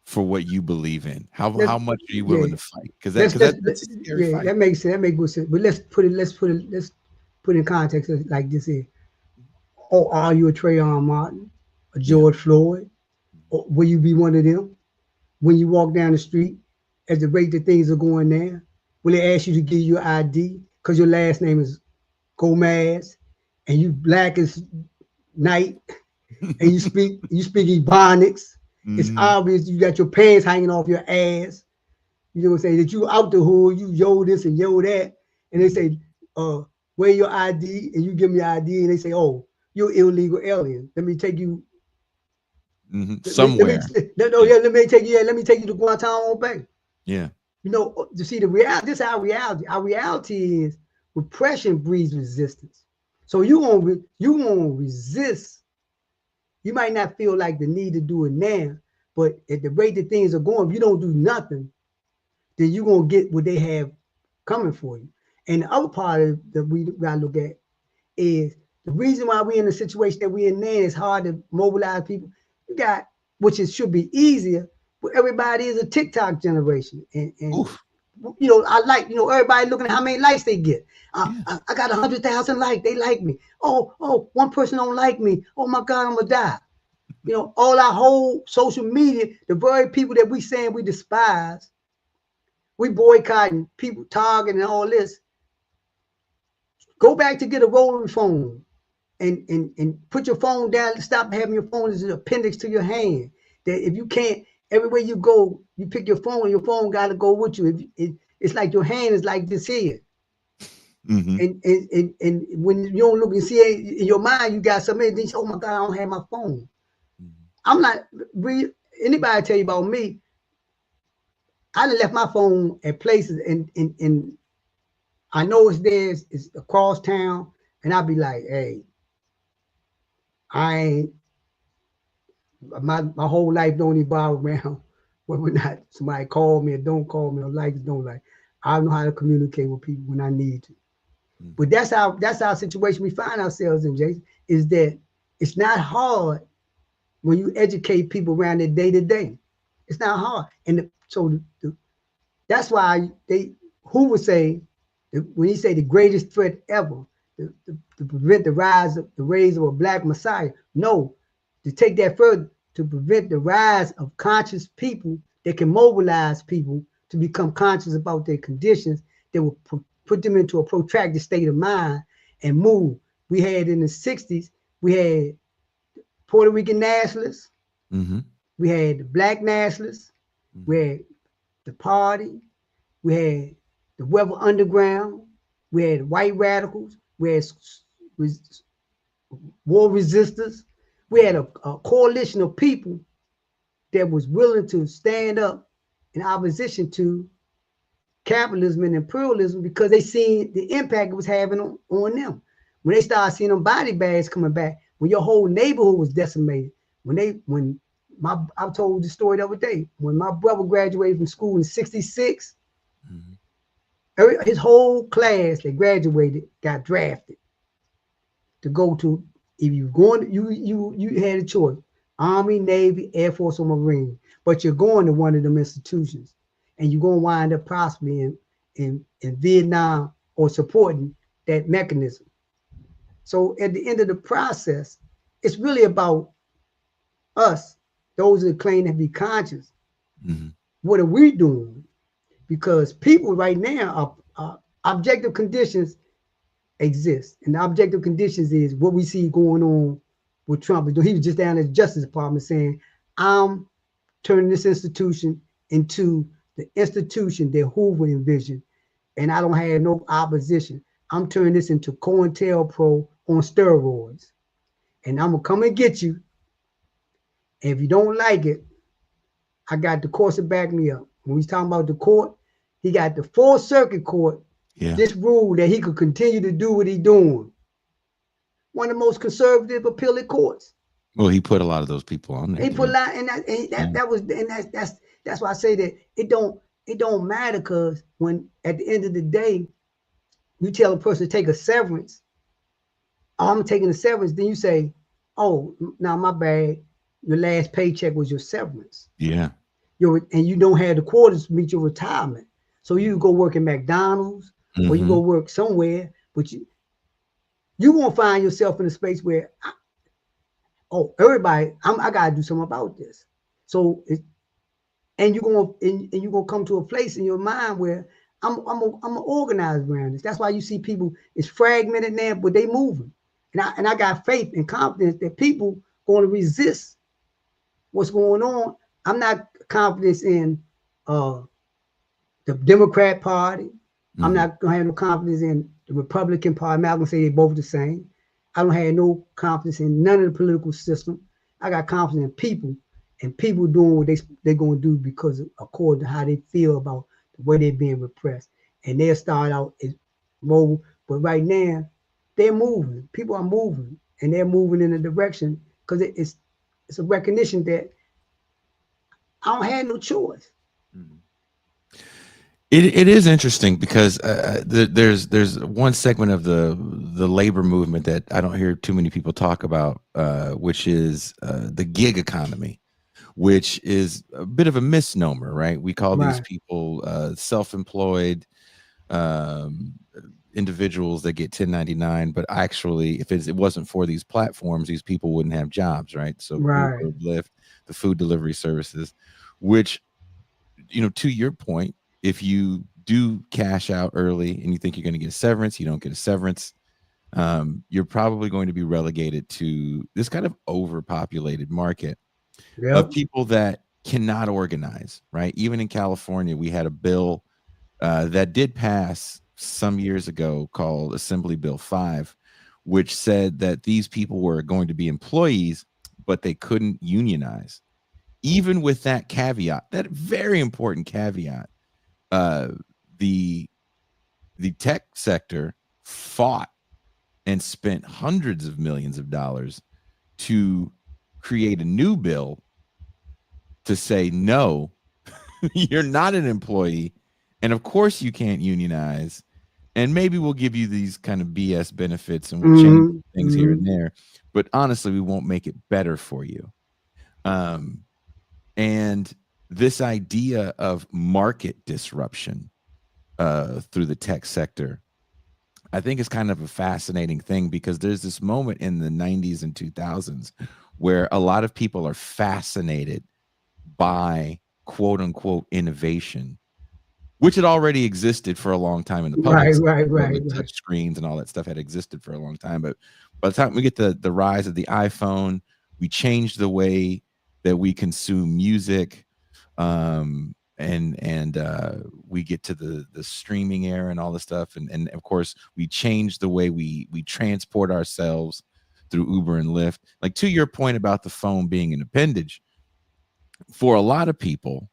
for what you believe in? How much are you willing to fight? Because that's a scary fight.
That makes sense. That makes good sense. But let's put it in context like this here. Or are you a Trayvon Martin, a George Floyd? Or will you be one of them when you walk down the street at the rate that things are going now? Will they ask you to give your ID because your last name is Gomez and you black as night and you speak Ebonics? It's obvious you got your pants hanging off your ass. You know what I'm saying? That you out the hood, you yo this and yo that. And they say, where your ID? And you give me your ID and they say, oh, you're illegal alien. Let me take you
somewhere.
Let me take you to Guantanamo Bay.
Yeah.
You know, to see the reality, this is our reality. Our reality is repression breeds resistance. So you gonna resist. You might not feel like the need to do it now, but at the rate that things are going, if you don't do nothing, then you're gonna get what they have coming for you. And the other part that we gotta look at is the reason why we're in the situation that we're in now is hard to mobilize people. You got, should be easier, but everybody is a TikTok generation. And you know, everybody looking at how many likes they get. I got 100,000 likes. They like me. Oh, one person don't like me. Oh my God, I'm gonna die. You know, all our whole social media, the very people that we saying we despise, we boycotting, people targeting and all this. Go back to get a rotary phone and put your phone down. Stop having your phone as an appendix to your hand. That if you can't, everywhere you go, you pick your phone and your phone got to go with you. It's like your hand is like this here. And when you don't look and see it in your mind, you got something. Then you say, oh my God, I don't have my phone. I'm not, anybody tell you about me, I done left my phone at places and I know it's there, it's across town, and I'll be like, hey, I ain't, my whole life don't evolve around whether or not somebody call me or don't call me or like or don't like. I know how to communicate with people when I need to. But that's our situation we find ourselves in, Jason, is that it's not hard when you educate people around their day to day. It's not hard. And that's why who would say, when he say the greatest threat ever, to prevent the rise of a black messiah, no, to take that further, to prevent the rise of conscious people that can mobilize people to become conscious about their conditions, that will put them into a protracted state of mind and move. We had in the 60s, we had Puerto Rican nationalists, we had the black nationalists, we had the party, we had the Rebel Underground, we had white radicals, we had war resistors, we had a coalition of people that was willing to stand up in opposition to capitalism and imperialism because they seen the impact it was having on them. When they started seeing them body bags coming back, when your whole neighborhood was decimated, I told the story the other day, when my brother graduated from school in '66, his whole class that graduated got drafted to go to, if you going, you had a choice, Army, Navy, Air Force, or Marine, but you're going to one of them institutions, and you're going to wind up possibly in Vietnam or supporting that mechanism. So at the end of the process, it's really about us, those that claim to be conscious. What are we doing? Because people right now are objective conditions exist, and the objective conditions is what we see going on with Trump. He was just down at the Justice Department saying, I'm turning this institution into the institution that Hoover envisioned, and I don't have no opposition. I'm turning this into COINTELPRO on steroids, and I'm gonna come and get you. And if you don't like it, I got the courts to back me up. When he's talking about the court, he got the Fourth Circuit Court just ruled that he could continue to do what he's doing. One of the most conservative appellate courts.
Well, he put a lot of those people on there.
He put a lot, and that's why I say that it don't matter, because when at the end of the day, you tell a person to take a severance, I'm taking the severance, then you say, oh, now my bad, your last paycheck was your severance.
Yeah.
And you don't have the quarters to meet your retirement. So you go work at McDonald's or you go work somewhere, but you won't find yourself in a space where, everybody, I gotta do something about this. So and you're gonna come to a place in your mind where I'm organized around this. That's why you see people, it's fragmented now, but they moving. And I got faith and confidence that people going to resist what's going on. I'm not confident in the Democrat Party. I'm not gonna have no confidence in the Republican Party. I'm not gonna say they're both the same. I don't have no confidence in none of the political system. I got confidence in people and people doing what they're gonna do because according to how they feel about the way they're being repressed. And they'll start out as mobile, but right now they're moving. People are moving, and they're moving in a direction because it's a recognition that I don't have no choice.
It is interesting because there's one segment of the labor movement that I don't hear too many people talk about, which is the gig economy, which is a bit of a misnomer, right? We call these people self-employed individuals that get 1099, but actually, if it wasn't for these platforms, these people wouldn't have jobs, right? So Uber, Lyft, the food delivery services, which, to your point, if you do cash out early and you think you're going to get a severance, you don't get a severance, you're probably going to be relegated to this kind of overpopulated market of people that cannot organize, right? Even in California, we had a bill that did pass some years ago called Assembly Bill 5, which said that these people were going to be employees, but they couldn't unionize. Even with that caveat, that very important caveat, the tech sector fought and spent hundreds of millions of dollars to create a new bill to say, no, you're not an employee. And of course you can't unionize. And maybe we'll give you these kind of BS benefits and we'll change things here and there. But honestly, we won't make it better for you. And this idea of market disruption through the tech sector, I think is kind of a fascinating thing because there's this moment in the 90s and 2000s where a lot of people are fascinated by quote unquote innovation, which had already existed for a long time in the public. Right. Touch screens and all that stuff had existed for a long time. But by the time we get the rise of the iPhone, we changed the way that we consume music. And we get to the streaming era and all this stuff. And of course, we change the way we transport ourselves through Uber and Lyft. Like, to your point about the phone being an appendage, for a lot of people,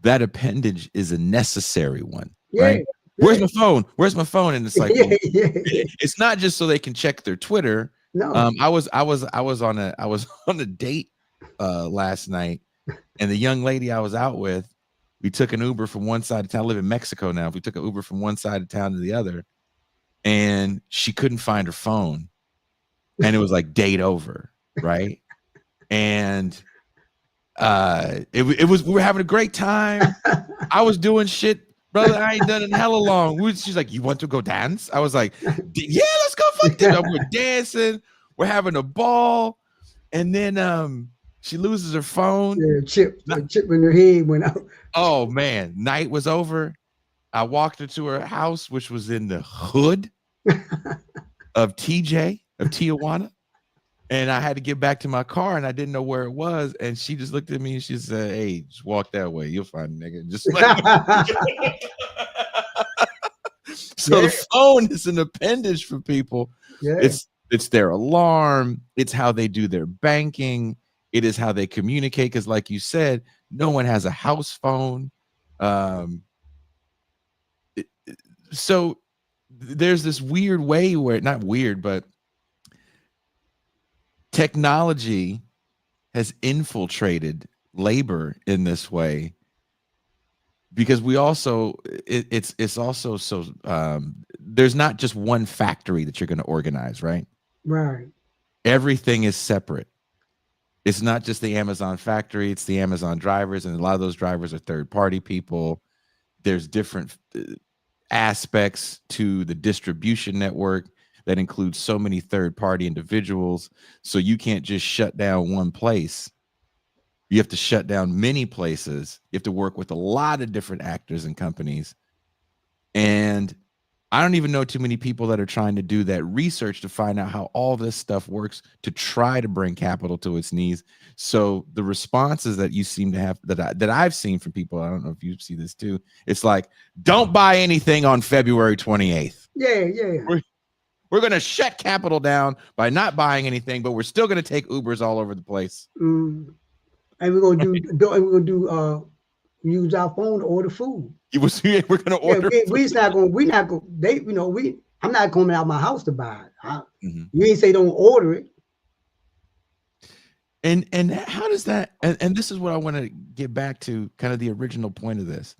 that appendage is a necessary one, right? Where's my phone? Where's my phone? And it's like, it's not just so they can check their Twitter.
No.
I was on a date last night, and the young lady I was out with, we took an Uber from one side of town. I live in Mexico now. We took an Uber from one side of town to the other, and she couldn't find her phone, and it was like date over, right? And it was, we were having a great time. I was doing shit, brother, I ain't done in hella long. She's like, you want to go dance? I was like, yeah, let's go fuck this. We're dancing, we're having a ball, and then she loses her phone.
Chip in her head went out.
Oh man, night was over. I walked into her house, which was in the hood of Tijuana. And I had to get back to my car, and I didn't know where it was. And she just looked at me and she said, "Hey, just walk that way. You'll find a nigga." Just like so, the phone is an appendage for people. It's their alarm. It's how they do their banking. It is how they communicate. Because, like you said, no one has a house phone. So there's this weird way where, not weird, but technology has infiltrated labor in this way, because we also it's also so there's not just one factory that you're going to organize, right?
Right.
Everything is separate. It's not just the Amazon factory, it's the Amazon drivers, and a lot of those drivers are third-party people. There's different aspects to the distribution network that includes so many third-party individuals. So you can't just shut down one place. You have to shut down many places. You have to work with a lot of different actors and companies. And I don't even know too many people that are trying to do that research to find out how all this stuff works to try to bring capital to its knees. So the responses that you seem to have that I've seen from people, I don't know if you see this too. It's like, don't buy anything on February 28th.
Yeah.
We're going to shut capital down by not buying anything, but we're still going to take Ubers all over the place.
And we're gonna use our phone to order food.
We're going to order.
We're not going. They, I'm not coming out my house to buy it. You ain't say don't order it.
And how does that? And this is what I want to get back to, kind of the original point of this.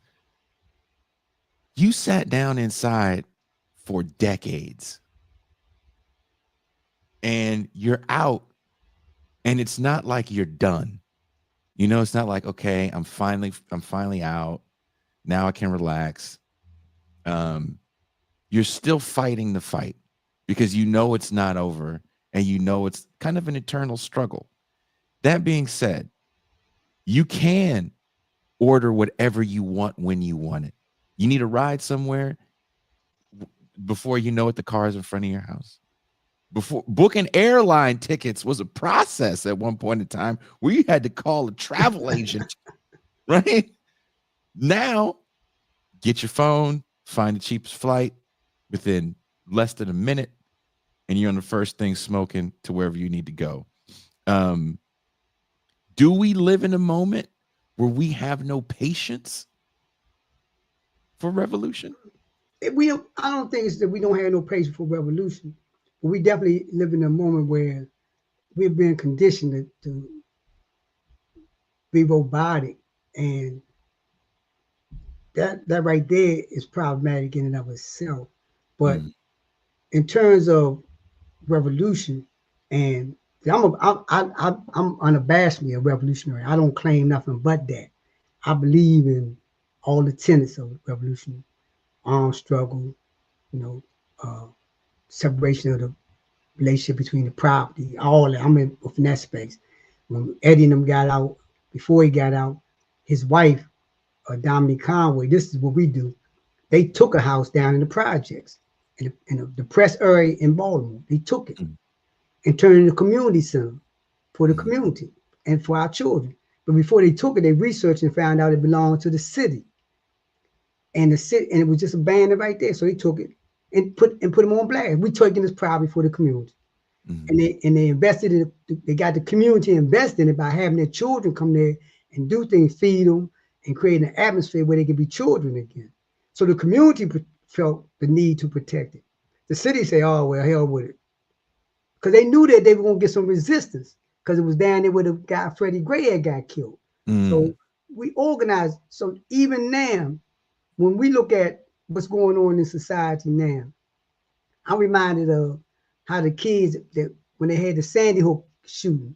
You sat down inside for decades, and you're out, and it's not like you're done. It's not like, okay, I'm finally out. Now I can relax. You're still fighting the fight because it's not over, and it's kind of an eternal struggle. That being said, you can order whatever you want when you want it. You need a ride somewhere, before you know it, the car is in front of your house. Before, booking airline tickets was a process at one point in time where you had to call a travel agent, right? Now, get your phone, find the cheapest flight within less than a minute, and you're on the first thing smoking to wherever you need to go. Do we live in a moment where we have no patience for revolution?
I don't think it's that we don't have no patience for revolution. But we definitely live in a moment where we've been conditioned to be robotic, and that right there is problematic in and of itself. But in terms of revolution, and I'm unabashedly a revolutionary. I don't claim nothing but that. I believe in all the tenets of revolution: armed struggle, separation of the relationship between the property, all that. I'm in that space. When Eddie and them got out, before he got out, his wife, Dominique Conway, this is what we do. They took a house down in the projects, in a depressed area in Baltimore. They took it and turned it into a community center for the community and for our children. But before they took it, they researched and found out it belonged to the city. And it was just abandoned right there. So they took it and put them on blast. We taking this property for the community. And they invested in it. They got the community invested in it by having their children come there and do things, feed them, and create an atmosphere where they could be children again. So the community felt the need to protect it. The city say, oh, well, hell with it. Because they knew that they were going to get some resistance, because it was down there where the guy, Freddie Gray, had got killed. So we organized. So even now, when we look at what's going on in society now, I'm reminded of how the kids, that when they had the Sandy Hook shooting,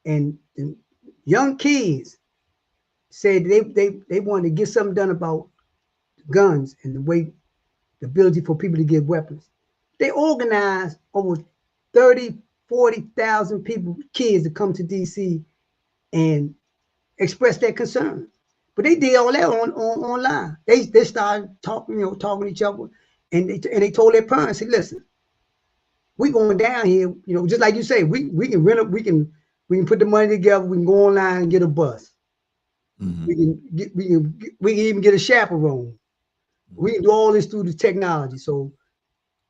and the young kids said they wanted to get something done about guns and the ability for people to get weapons. They organized over 40,000 people, kids, to come to DC and express their concern. But they did all that online. They started talking to each other, and they told their parents, "Hey, listen, we going down here, just like you say, we can rent up, we can put the money together, we can go online and get a bus. We can even get a chaperone. We can do all this through the technology." So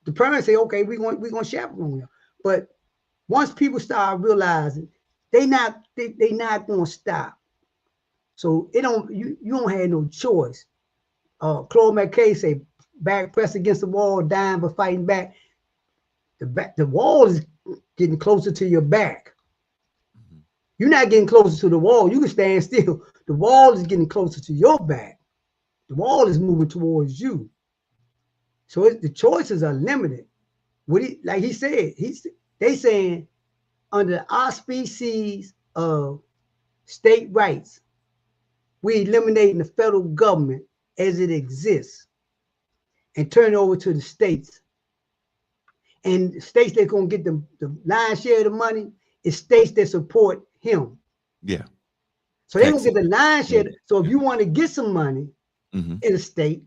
the parents say, "Okay, we're going to chaperone you." But once people start realizing they not going to stop. So you don't have no choice. Claude McKay say, back pressed against the wall, dying but fighting back. The wall is getting closer to your back. You're not getting closer to the wall. You can stand still. The wall is getting closer to your back. The wall is moving towards you. So the choices are limited. Like he said, they saying under our species of state rights, we eliminating the federal government as it exists and turn it over to the states. And the states that's gonna get the lion's share of the money is states that support him.
Yeah.
So they're gonna get the lion's share. So if you want to get some money in a state,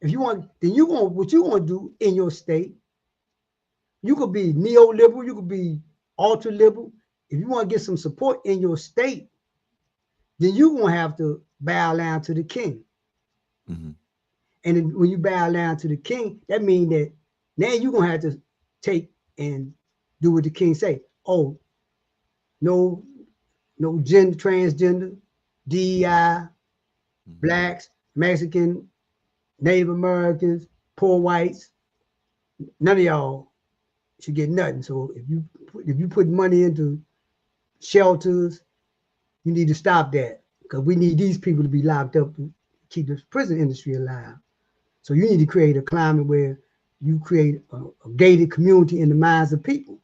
if you want, then what you want to do in your state, you could be neoliberal, you could be ultra liberal. If you want to get some support in your state, then you're gonna have to bow down to the king. And then when you bow down to the king, that means that now you're gonna have to take and do what the king say. Oh, no gender, transgender, DEI, blacks, Mexican, Native Americans, poor whites, none of y'all should get nothing. So if you put money into shelters, you need to stop that, because we need these people to be locked up to keep the prison industry alive. So you need to create a climate where you create a gated community in the minds of people,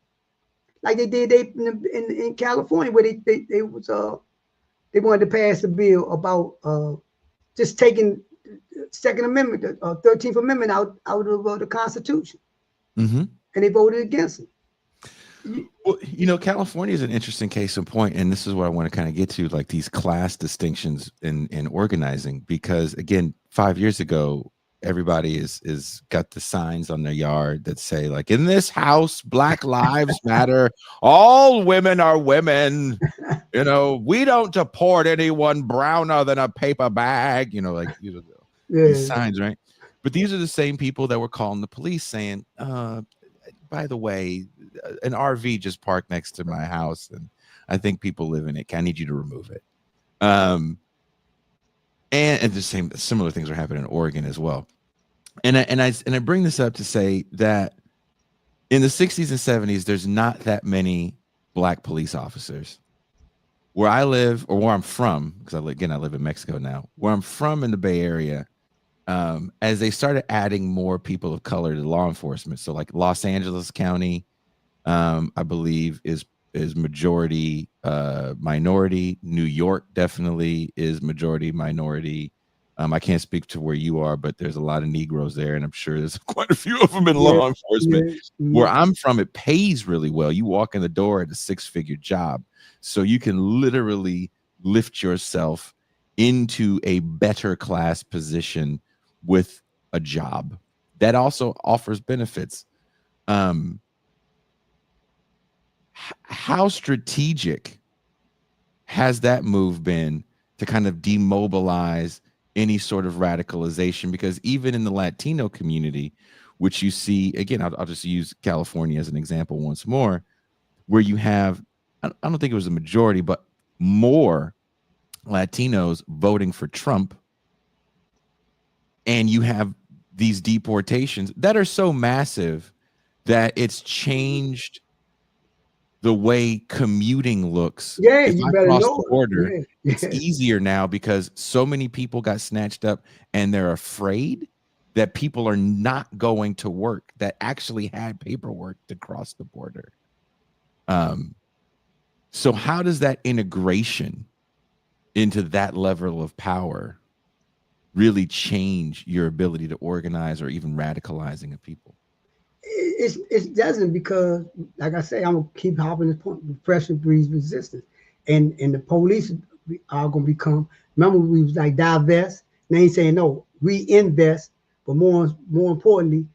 like they did in California, where they wanted to pass a bill about just taking Second Amendment, the 13th Amendment out of the Constitution, and they voted against it.
Well, California is an interesting case in point, and this is what I want to kind of get to, like these class distinctions in organizing, because again, 5 years ago, everybody is got the signs on their yard that say, like, in this house, Black Lives Matter, all women are women, we don't deport anyone browner than a paper bag, these signs, right? But these are the same people that were calling the police saying, by the way, an RV just parked next to my house, and I think people live in it. I need you to remove it. And the similar things are happening in Oregon as well. And I bring this up to say that in the 60s and 70s, there's not that many Black police officers. Where I live, or where I'm from, because I live in Mexico now, where I'm from in the Bay Area, as they started adding more people of color to law enforcement. So like Los Angeles County, I believe is majority minority. New York definitely is majority minority. I can't speak to where you are, but there's a lot of Negroes there, and I'm sure there's quite a few of them in law enforcement. Where I'm from, it pays really well. You walk in the door at a 6-figure job, so you can literally lift yourself into a better class position with a job that also offers benefits. How strategic has that move been to kind of demobilize any sort of radicalization? Because even in the Latino community, which you see, again, I'll just use California as an example once more, where you have, I don't think it was a majority, but more Latinos voting for Trump, and you have these deportations that are so massive that it's changed the way commuting looks.
Yeah, you better know
the border,
yeah.
It's easier now because so many people got snatched up, and they're afraid that people are not going to work that actually had paperwork to cross the border. So how does that integration into that level of power really change your ability to organize or even radicalizing of people?
It doesn't, because, like I say, I'm gonna keep hopping this point. Repression breeds resistance, and the police are gonna become. Remember, we was like divest. Now he's saying no, reinvest, but more importantly,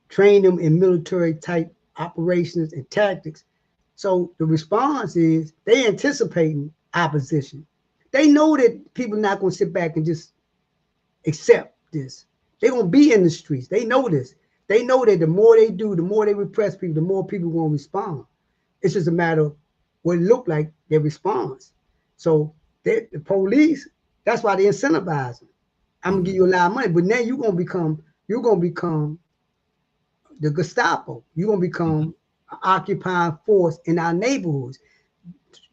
train them in military type operations and tactics. So the response is they anticipating opposition. They know that people are not gonna sit back and just accept this. They're gonna be in the streets. They know this. They know that the more they do, the more they repress people, the more people won't respond. It's just a matter of what it look like, their response. So the police, that's why they incentivize them. I'm gonna give you a lot of money, but now you're gonna become the Gestapo. You're gonna become an occupying force in our neighborhoods.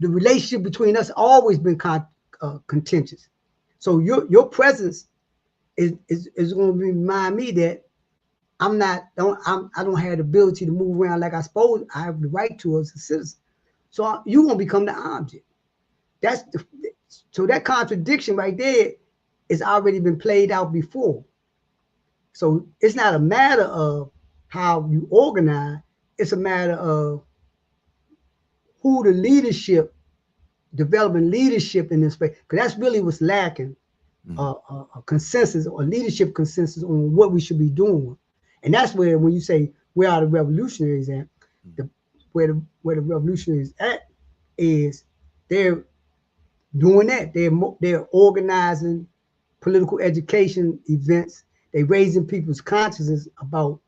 The relationship between us always been contentious. So your presence is going to remind me that I don't have the ability to move around like I suppose I have the right to as a citizen. So you're going to become the object. That's the, so that contradiction right there has already been played out before. So it's not a matter of how you organize. It's a matter of who the leadership, developing leadership in this space. Because that's really what's lacking, a consensus or leadership consensus on what we should be doing. And that's where, when you say, where are the revolutionaries at? Where the revolutionaries at is they're doing that. They're organizing political education events. They're raising people's consciousness about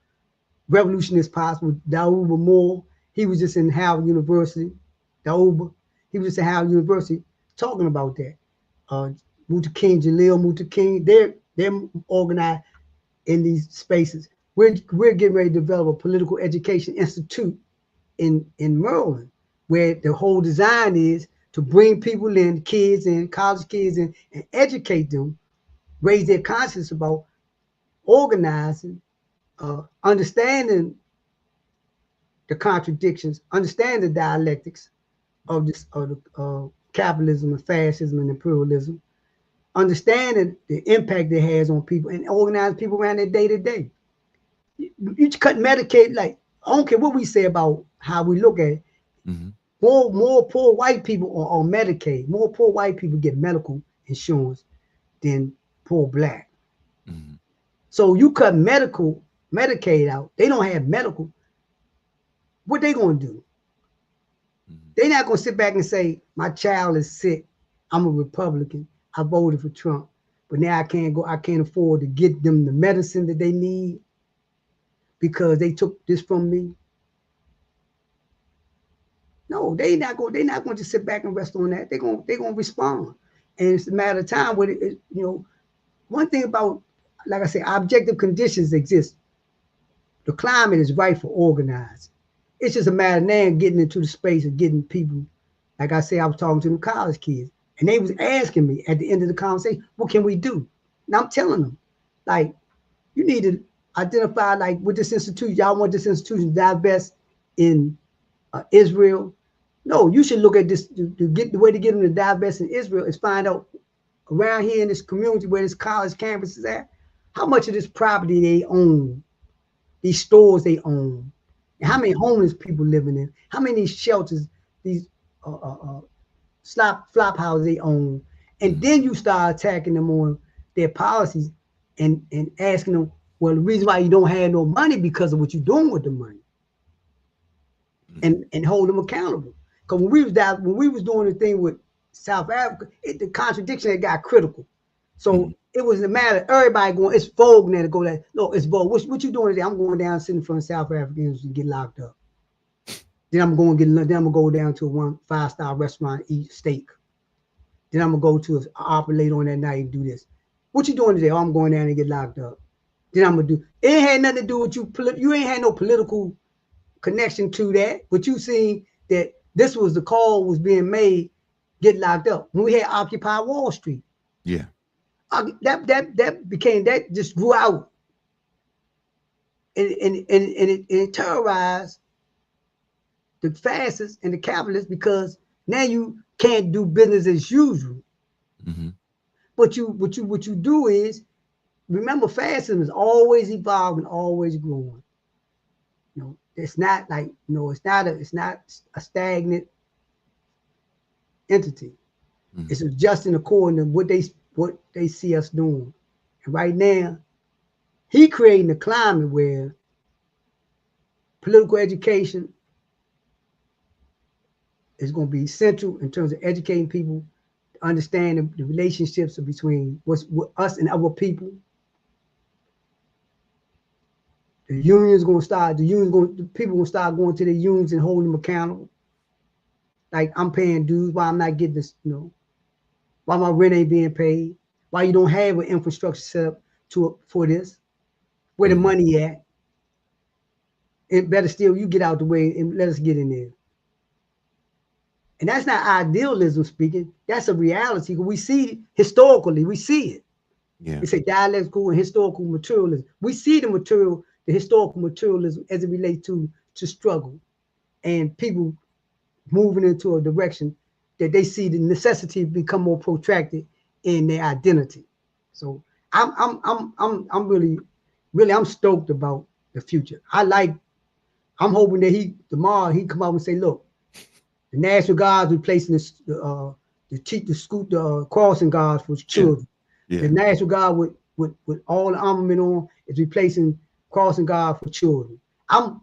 revolution is possible. Dauba Moore, he was just in Howard University. Dauba, he was just in Howard University talking about that. Muta King, Jalil Muta King, they're organized in these spaces. We're getting ready to develop a political education institute in Maryland, where the whole design is to bring people in, kids in, college kids in, and educate them, raise their consciousness about organizing, understanding the contradictions, understand the dialectics of this of the capitalism and fascism and imperialism, understanding the impact it has on people, and organize people around their day to day. You cut Medicaid, like, I don't care what we say about how we look at it. More poor white people are on Medicaid. More poor white people get medical insurance than poor black. So you cut Medicaid out. They don't have medical. What they gonna do? They're not gonna sit back and say, my child is sick. I'm a Republican. I voted for Trump, but now I can't afford to get them the medicine that they need because they took this from me. No, they're not going to just sit back and rest on that. They're gonna respond. And it's a matter of time where one thing about, like I said, objective conditions exist. The climate is right for organizing. It's just a matter of now getting into the space of getting people. Like I say, I was talking to them college kids, and they was asking me at the end of the conversation, what can we do? And I'm telling them, like, you need to identify, like, with this institution, y'all want this institution to divest in Israel. No, you should look at this to get the way to get them to divest in Israel is find out around here in this community where this college campus is at, how much of this property they own, these stores they own, and how many homeless people living in, how many shelters, these flop houses they own. And then you start attacking them on their policies and asking them, well, the reason why you don't have no money because of what you're doing with the money. And hold them accountable. Because when we was doing the thing with South Africa, the contradiction had got critical. So it was a matter of everybody going, it's vogue now to go there. Look, it's vogue. What you doing today? I'm going down sitting in front of South Africans and get locked up. Then I'm going to get. Then I'm gonna go down to a 5-star restaurant, eat steak. Then I'm gonna go to an opera later on that night and do this. What you doing today? Oh, I'm going down and get locked up. Then I'm gonna do. It ain't had nothing to do with you. You ain't had no political connection to that, but you seen that this was the call was being made, get locked up. When we had Occupy Wall Street,
yeah,
that became, that just grew out, and it terrorized the fascists and the capitalists because now you can't do business as usual. But what you do is, remember, fascism is always evolving, always growing. It's not like, it's not a stagnant entity. It's adjusting according to what they see us doing. And right now, he creating a climate where political education is going to be central in terms of educating people to understand the relationships between what's us and other people. The union's going to start. The people going to start going to the unions and holding them accountable. Like, I'm paying dues, why I'm not getting this, why my rent ain't being paid, why you don't have an infrastructure set up for this, where the money at. It better still, you get out the way and let us get in there. And that's not idealism speaking. That's a reality. We see historically, we see it.
Yeah.
They say dialectical and historical materialism. We see the historical materialism as it relates to struggle and people moving into a direction that they see the necessity become more protracted in their identity. So I'm really I'm stoked about the future. I'm hoping that tomorrow he come out and say, look, the National Guards replacing the crossing guards for children.
Yeah.
The National Guard with all the armament on is replacing crossing guard for children. I'm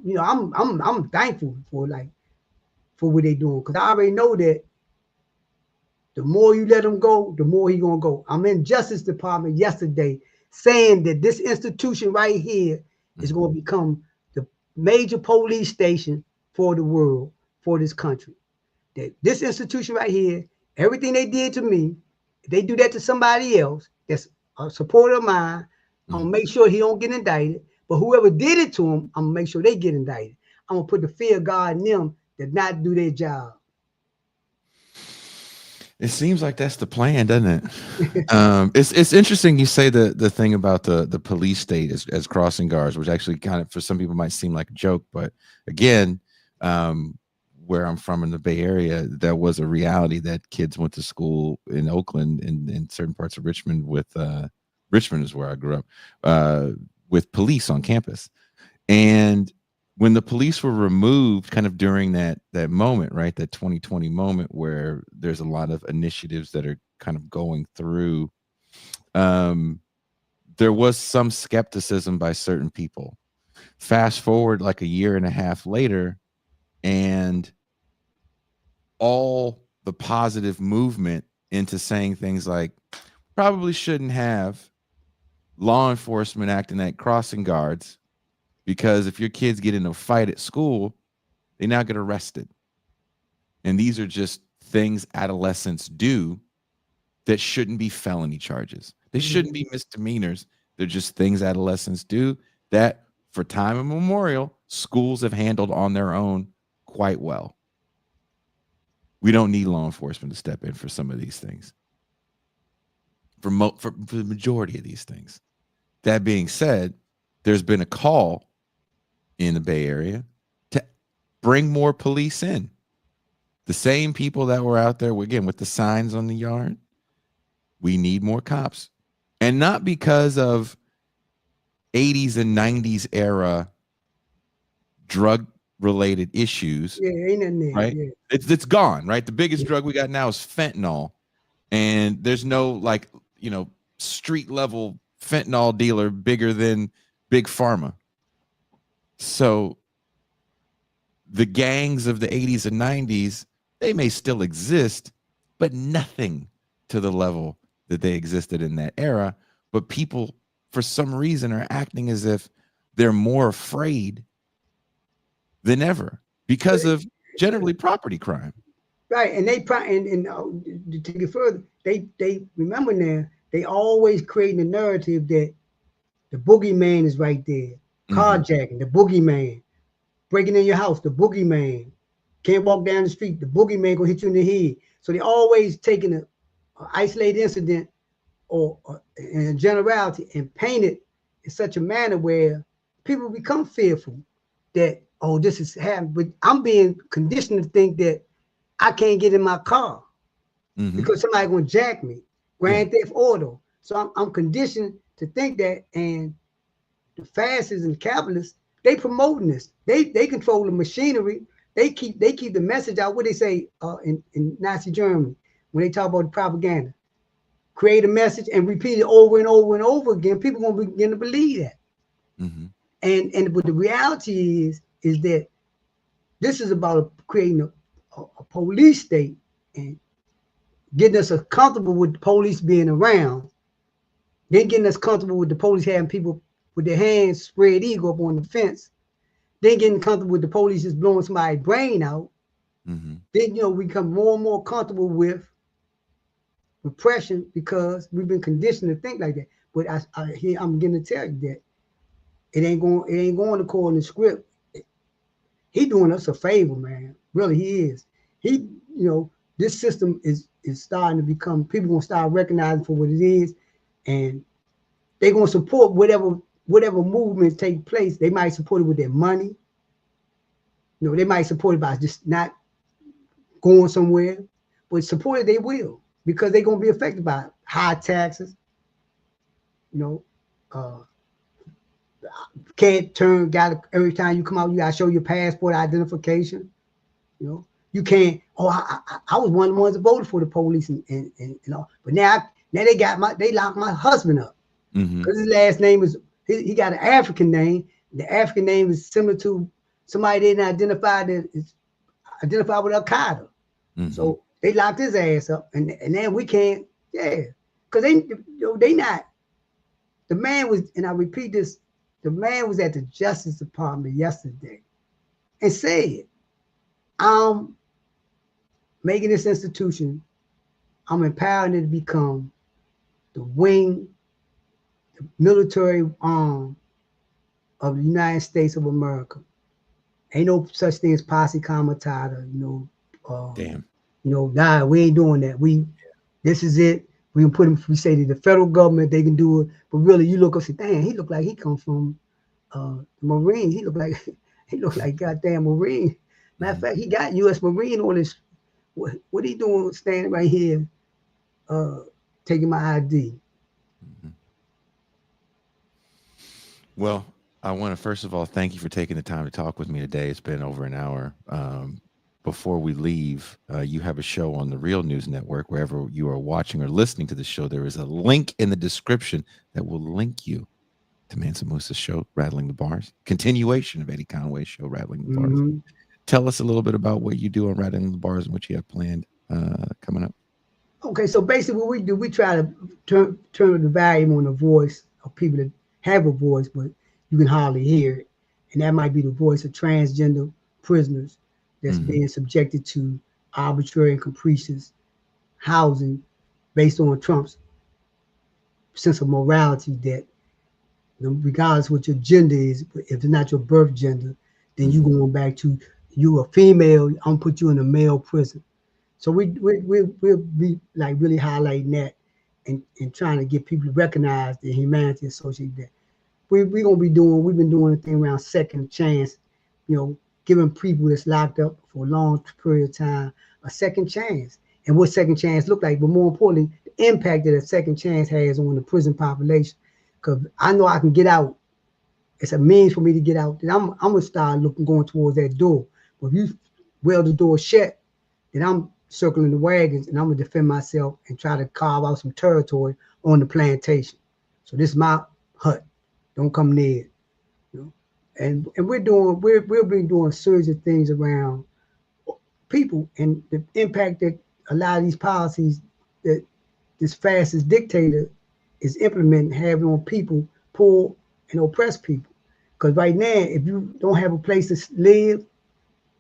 thankful for what they doing, because I already know that the more you let them go, the more he gonna go. I'm in Justice Department yesterday saying that this institution right here is gonna become the major police station for the world, for this country. That this institution right here, everything they did to me, if they do that to somebody else that's a supporter of mine, I'm gonna make sure he don't get indicted. But whoever did it to him, I'm gonna make sure they get indicted. I'm gonna put the fear of God in them that not do their job.
It seems like that's the plan, doesn't it? It's interesting you say the thing about the police state as crossing guards, which actually kind of for some people might seem like a joke, but again, where I'm from in the Bay Area, there was a reality that kids went to school in Oakland and in certain parts of Richmond with Richmond is where I grew up, with police on campus. And when the police were removed kind of during that moment, right, that 2020 moment where there's a lot of initiatives that are kind of going through, there was some skepticism by certain people. Fast forward like a year and a half later, and all the positive movement into saying things like probably shouldn't have law enforcement acting like crossing guards, because if your kids get in a fight at school, they now get arrested. And these are just things adolescents do that shouldn't be felony charges. They shouldn't be misdemeanors. They're just things adolescents do that for time immemorial, schools have handled on their own quite well. We don't need law enforcement to step in for some of these things, for the majority of these things. That being said, there's been a call in the Bay Area to bring more police in. The same people that were out there, again, with the signs on the yard, we need more cops. And not because of 80s and 90s era drug related issues.
Yeah, ain't nothing there.
Right?
Yeah.
It's gone, right? The biggest drug we got now is fentanyl. And there's no street level fentanyl dealer bigger than Big Pharma. So the gangs of the 80s and 90s, they may still exist, but nothing to the level that they existed in that era. But people, for some reason, are acting as if they're more afraid than ever because of generally property crime.
Right, and to take it further, they remember now, they always creating a narrative that the boogeyman is right there. Carjacking, the boogeyman. Breaking in your house, the boogeyman. Can't walk down the street, the boogeyman gonna hit you in the head. So they always taking an isolated incident or in generality and paint it in such a manner where people become fearful that, oh, this is happening. But I'm being conditioned to think that I can't get in my car because somebody gonna jack me. Grand theft auto. So I'm conditioned to think that, and the fascists and capitalists, they promoting this. They control the machinery. They keep the message out. What they say in Nazi Germany when they talk about the propaganda, create a message and repeat it over and over and over again. People gonna begin to believe that. And but the reality is that this is about creating a police state and getting us comfortable with the police being around, then getting us comfortable with the police having people with their hands spread eagle up on the fence, then getting comfortable with the police just blowing somebody's brain out. Then we become more and more comfortable with repression because we've been conditioned to think like that. But I'm going to tell you that it ain't going according to script. He doing us a favor, man. Really, he is. This system is starting to become, people gonna start recognizing for what it is, and they're gonna support whatever movement take place. They might support it with their money. You know, they might support it by just not going somewhere, but support it they will because they're gonna be affected by high taxes. You know, uh, can't turn. Got every time you come out, you gotta show your passport identification. You know, you can't. Oh, I was one of the ones that voted for the police, and you know, but now they locked my husband up because his last name is he got an African name. The African name is similar to somebody they didn't identify that is identified with Al Qaeda. So they locked his ass up, and then we can't. Yeah, because they not. The man was, and I repeat this, the man was at the Justice Department yesterday and said, I'm making this institution, I'm empowering it to become the wing, the military arm of the United States of America. Ain't no such thing as posse comitatus, you know.
Damn.
You know, nah, we ain't doing that. This is it. We can put him, we say to the federal government, they can do it. But really, you look up and say, damn, he look like he come from the Marines. He look like goddamn Marine. Matter of fact, he got U.S. Marine on his. What he doing standing right here, taking my ID?
Well, I want to first of all thank you for taking the time to talk with me today. It's been over an hour. Before we leave, you have a show on the Real News Network. Wherever you are watching or listening to the show, there is a link in the description that will link you to Mansa Musa's show, Rattling the Bars, continuation of Eddie Conway's show, Rattling the Bars. Tell us a little bit about what you do on Rattling the Bars and what you have planned coming up.
Okay, so basically what we do, we try to turn the volume on the voice of people that have a voice, but you can hardly hear it. And that might be the voice of transgender prisoners that's being subjected to arbitrary and capricious housing based on Trump's sense of morality that regardless what your gender is, if it's not your birth gender, then you going back to you a female, I'm gonna put you in a male prison. So we'll be like really highlighting that and trying to get people to recognize the humanity associated with that. We've been doing a thing around second chance, you know, giving people that's locked up for a long period of time a second chance. And what second chance look like, but more importantly, the impact that a second chance has on the prison population. Because I know I can get out. It's a means for me to get out. Then I'm gonna start going towards that door. But if you weld the door shut, then I'm circling the wagons and I'm gonna defend myself and try to carve out some territory on the plantation. So this is my hut. Don't come near it. You know? And we've been doing a series of things around people and the impact that a lot of these policies that this fascist dictator is implementing having on people, poor and oppressed people. Because right now, if you don't have a place to live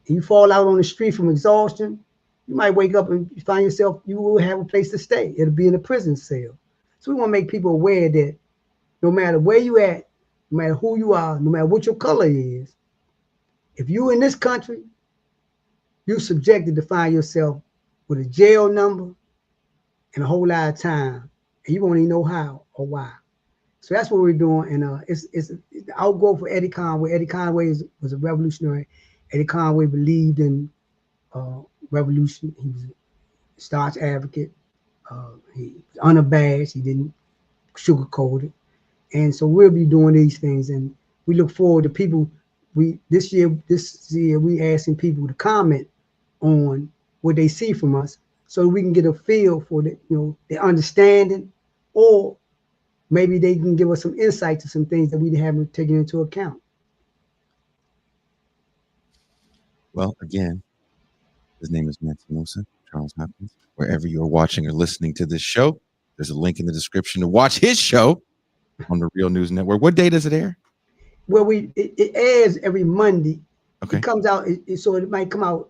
and you fall out on the street from exhaustion, you might wake up and find yourself, you will have a place to stay. It'll be in a prison cell. So we want to make people aware that no matter where you at, no matter who you are, no matter what your color is, if you're in this country, you're subjected to find yourself with a jail number and a whole lot of time, and you won't even know how or why. So that's what we're doing, and it's the outgrowth for Eddie Conway. Eddie Conway was a revolutionary. Eddie Conway believed in revolution. He was a staunch advocate. He was unabashed. He didn't sugarcoat it. And so we'll be doing these things, and we look forward to people. This year we asking people to comment on what they see from us, so we can get a feel for their understanding, or maybe they can give us some insight to some things that we haven't taken into account.
Well, again, his name is Mansa Musa, Charles Hopkins. Wherever you're watching or listening to this show, there's a link in the description to watch his show on the Real News Network. What day does it air?
Well, it airs every Monday.
Okay.
It comes out, so it might come out,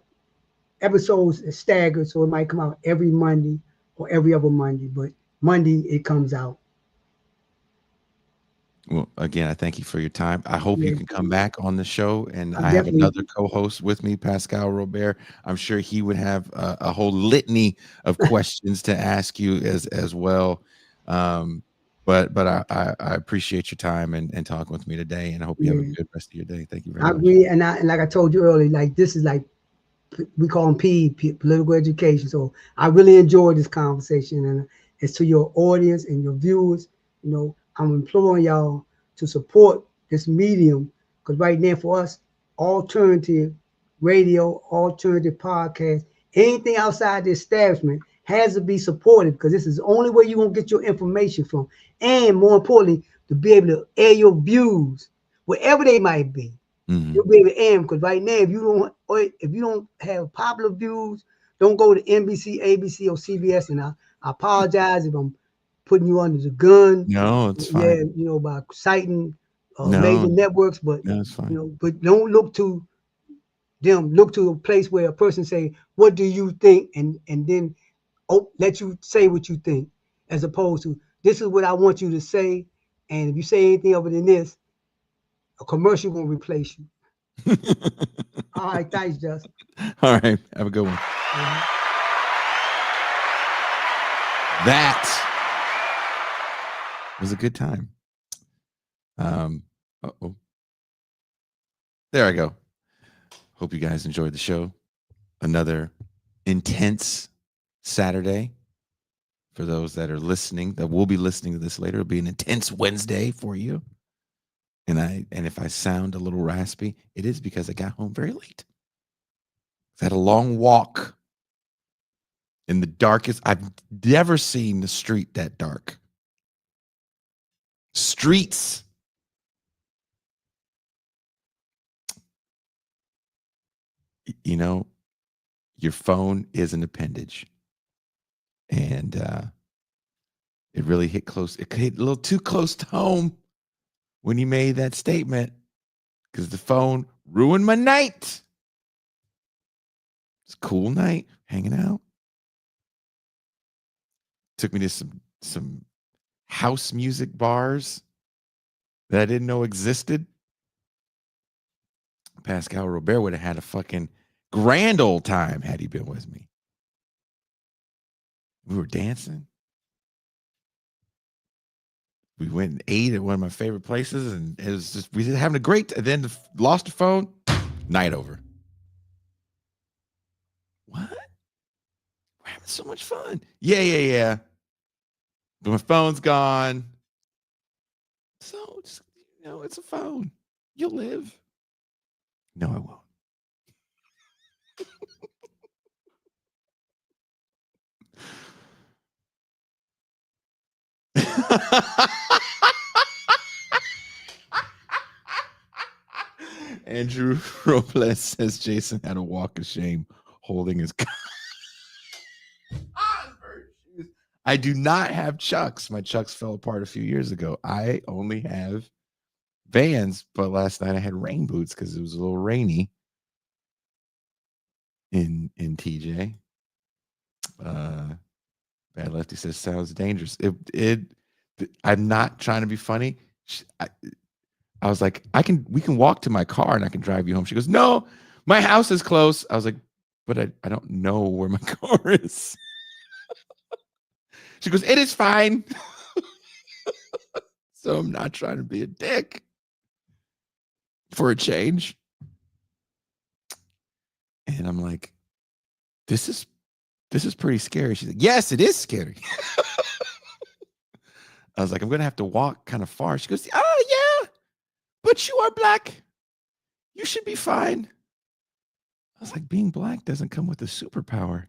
episodes staggered, so it might come out every Monday or every other Monday, but Monday it comes out.
Well, again, I thank you for your time. I hope you can come back on the show, and I have
definitely.
another co-host with me, Pascal Robert. I'm sure he would have a whole litany of questions to ask you as well. But I appreciate your time and talking with me today, and I hope you have a good rest of your day. Thank you very
I
much.
agree, and like I told you earlier, like this is like we call them political education. So I really enjoyed this conversation, and it's to your audience and your viewers. I'm imploring y'all to support this medium, because right now for us, alternative radio, alternative podcast, anything outside the establishment has to be supported, because this is the only way you're gonna get your information from, and more importantly, to be able to air your views, wherever they might be. You'll be able to aim, because right now, if you don't have popular views, don't go to NBC, ABC, or CBS. And I apologize if I'm putting you under the gun.
No, it's
Yeah,
fine.
by citing
No,
major networks, but
no, it's fine.
but don't look to them. Look to a place where a person say, "What do you think?" and then let you say what you think, as opposed to, "This is what I want you to say," and if you say anything other than this, a commercial will replace you. All right, thanks, Justin.
All right, have a good one. That was a good time. There I go. Hope you guys enjoyed the show. Another intense Saturday. For those that are listening, that will be listening to this later, it'll be an intense Wednesday for you. And if I sound a little raspy, it is because I got home very late. I had a long walk in the darkest. I've never seen the street that dark. Streets. Your phone is an appendage. And it really hit close. It hit a little too close to home when you made that statement, because the phone ruined my night. It's a cool night, hanging out. Took me to some house music bars that I didn't know existed. Pascal Robert would have had a fucking grand old time had he been with me. We were dancing. We went and ate at one of my favorite places, and it was just, we were having a great, and then lost the phone, night over. What? We're having so much fun. Yeah. But my phone's gone. So, just, it's a phone. You'll live. No, I won't. Andrew Robles says Jason had a walk of shame holding his I do not have Chucks. My Chucks fell apart a few years ago. I only have Vans, but last night I had rain boots because it was a little rainy in TJ. Bad Lefty says sounds dangerous. I'm not trying to be funny. I was like, we can walk to my car and I can drive you home. She goes, no, my house is close. I was like, but I don't know where my car is. She goes, it is fine. So I'm not trying to be a dick for a change. And I'm like, this is pretty scary. She's like, yes, it is scary. I was like, I'm going to have to walk kind of far. She goes, oh, yeah, but you are black. You should be fine. I was like, being black doesn't come with a superpower.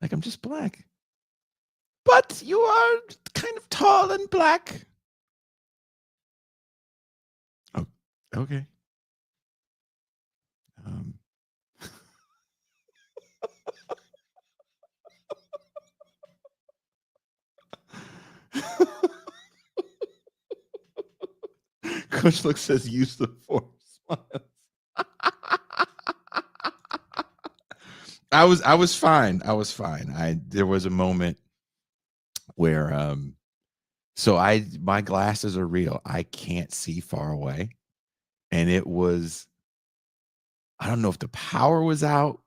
Like, I'm just black. But you are kind of tall and black. Oh, okay. Coach Look says use the force smiles. I was fine. There was a moment where my glasses are real. I can't see far away. And it was, I don't know if the power was out.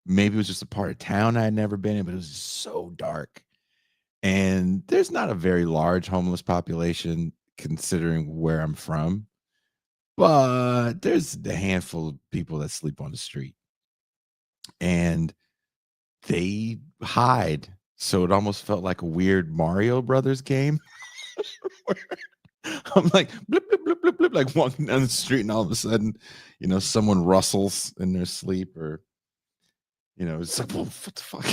Maybe it was just a part of town I had never been in, but it was just so dark. And there's not a very large homeless population considering where I'm from, but there's a handful of people that sleep on the street. And they hide. So it almost felt like a weird Mario Brothers game. I'm like blip, blip, blip, blip, blip, like walking down the street, and all of a sudden, someone rustles in their sleep, or it's like, whoa, what the fuck?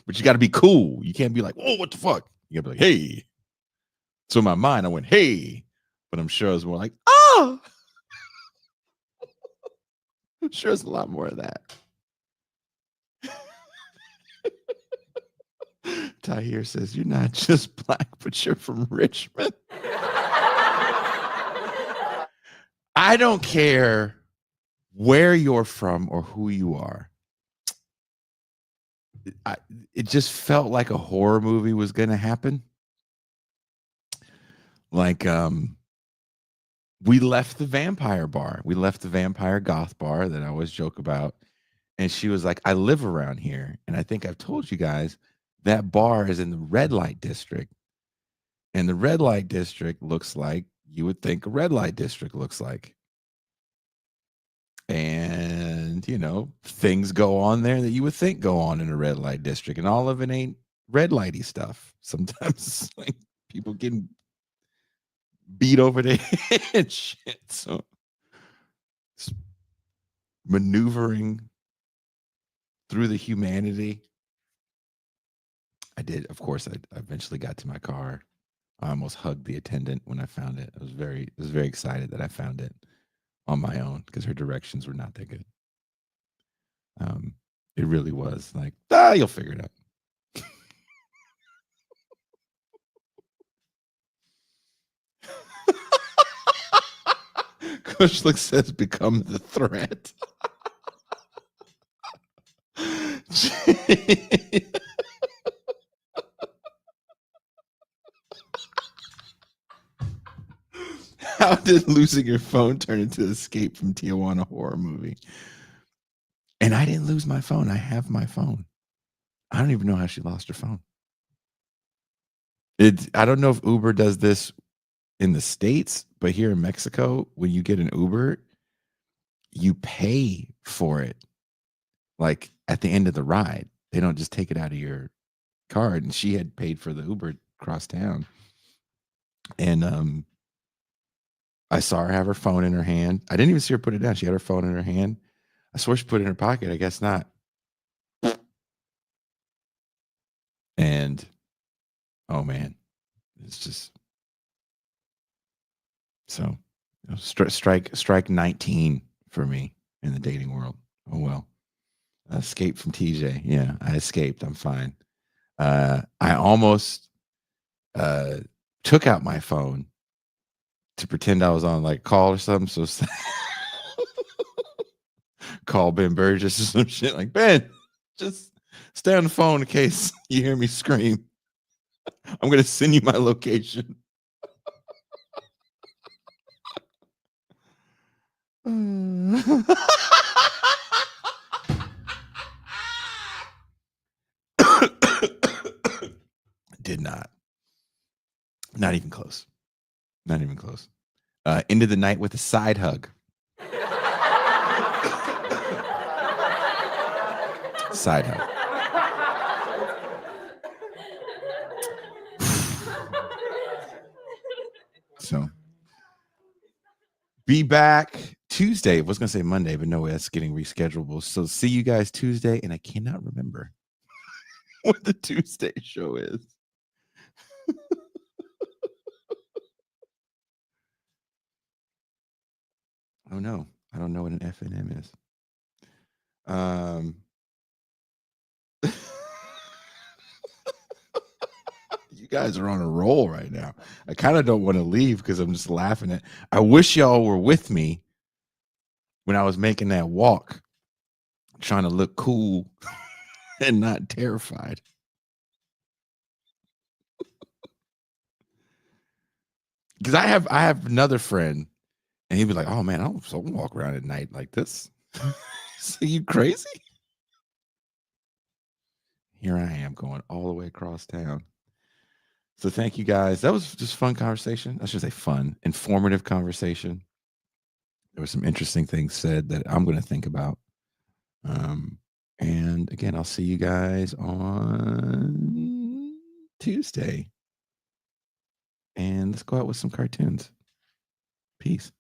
But you got to be cool. You can't be like, whoa, what the fuck? You got to be like, hey. So in my mind, I went, hey, but I'm sure it's more like, oh. I'm sure it's a lot more of that. Tahir says, you're not just black, but you're from Richmond. I don't care where you're from or who you are. It just felt like a horror movie was going to happen. Like, we left the vampire bar. We left the vampire goth bar that I always joke about. And she was like, I live around here. And I think I've told you guys that bar is in the red light district. And the red light district looks like you would think a red light district looks like. And, things go on there that you would think go on in a red light district. And all of it ain't red lighty stuff. Sometimes it's like people getting beat over the head shit. So maneuvering through the humanity. I did. Of course, I eventually got to my car. I almost hugged the attendant when I found it. I was very excited that I found it on my own because her directions were not that good. It really was like, you'll figure it out. Coach Lick says, become the threat. How did losing your phone turn into Escape from Tijuana horror movie? And I didn't lose my phone. I have my phone. I don't even know how she lost her phone. I don't know if Uber does this in the States, but here in Mexico, when you get an Uber, you pay for it like at the end of the ride. They don't just take it out of your card. And she had paid for the Uber across town. And I saw her have her phone in her hand. I didn't even see her put it down. She had her phone in her hand. I swore she put it in her pocket. I guess not. And oh man, it's just so strike 19 for me in the dating world. Oh well. Escape from TJ. Yeah, I escaped. I'm fine. I almost took out my phone to pretend I was on like call or something. So call Ben Burgess or some shit like, Ben, just stay on the phone in case you hear me scream. I'm going to send you my location. Did not. Not even close. Not even close. Into the night with a side hug. Side hug. So be back Tuesday. I was going to say Monday, but no, that's getting reschedulable. So see you guys Tuesday. And I cannot remember what the Tuesday show is. Oh no, I don't know what an FNM is. You guys are on a roll right now. I kind of don't want to leave because I'm just laughing at. I wish y'all were with me when I was making that walk, trying to look cool and not terrified. Because I have another friend, and he'd be like, "Oh man, I don't walk around at night like this." So you crazy? here I am going all the way across town. So thank you guys. That was just fun conversation. I should say fun, informative conversation. There were some interesting things said that I'm going to think about. And again, I'll see you guys on Tuesday. And let's go out with some cartoons. Peace.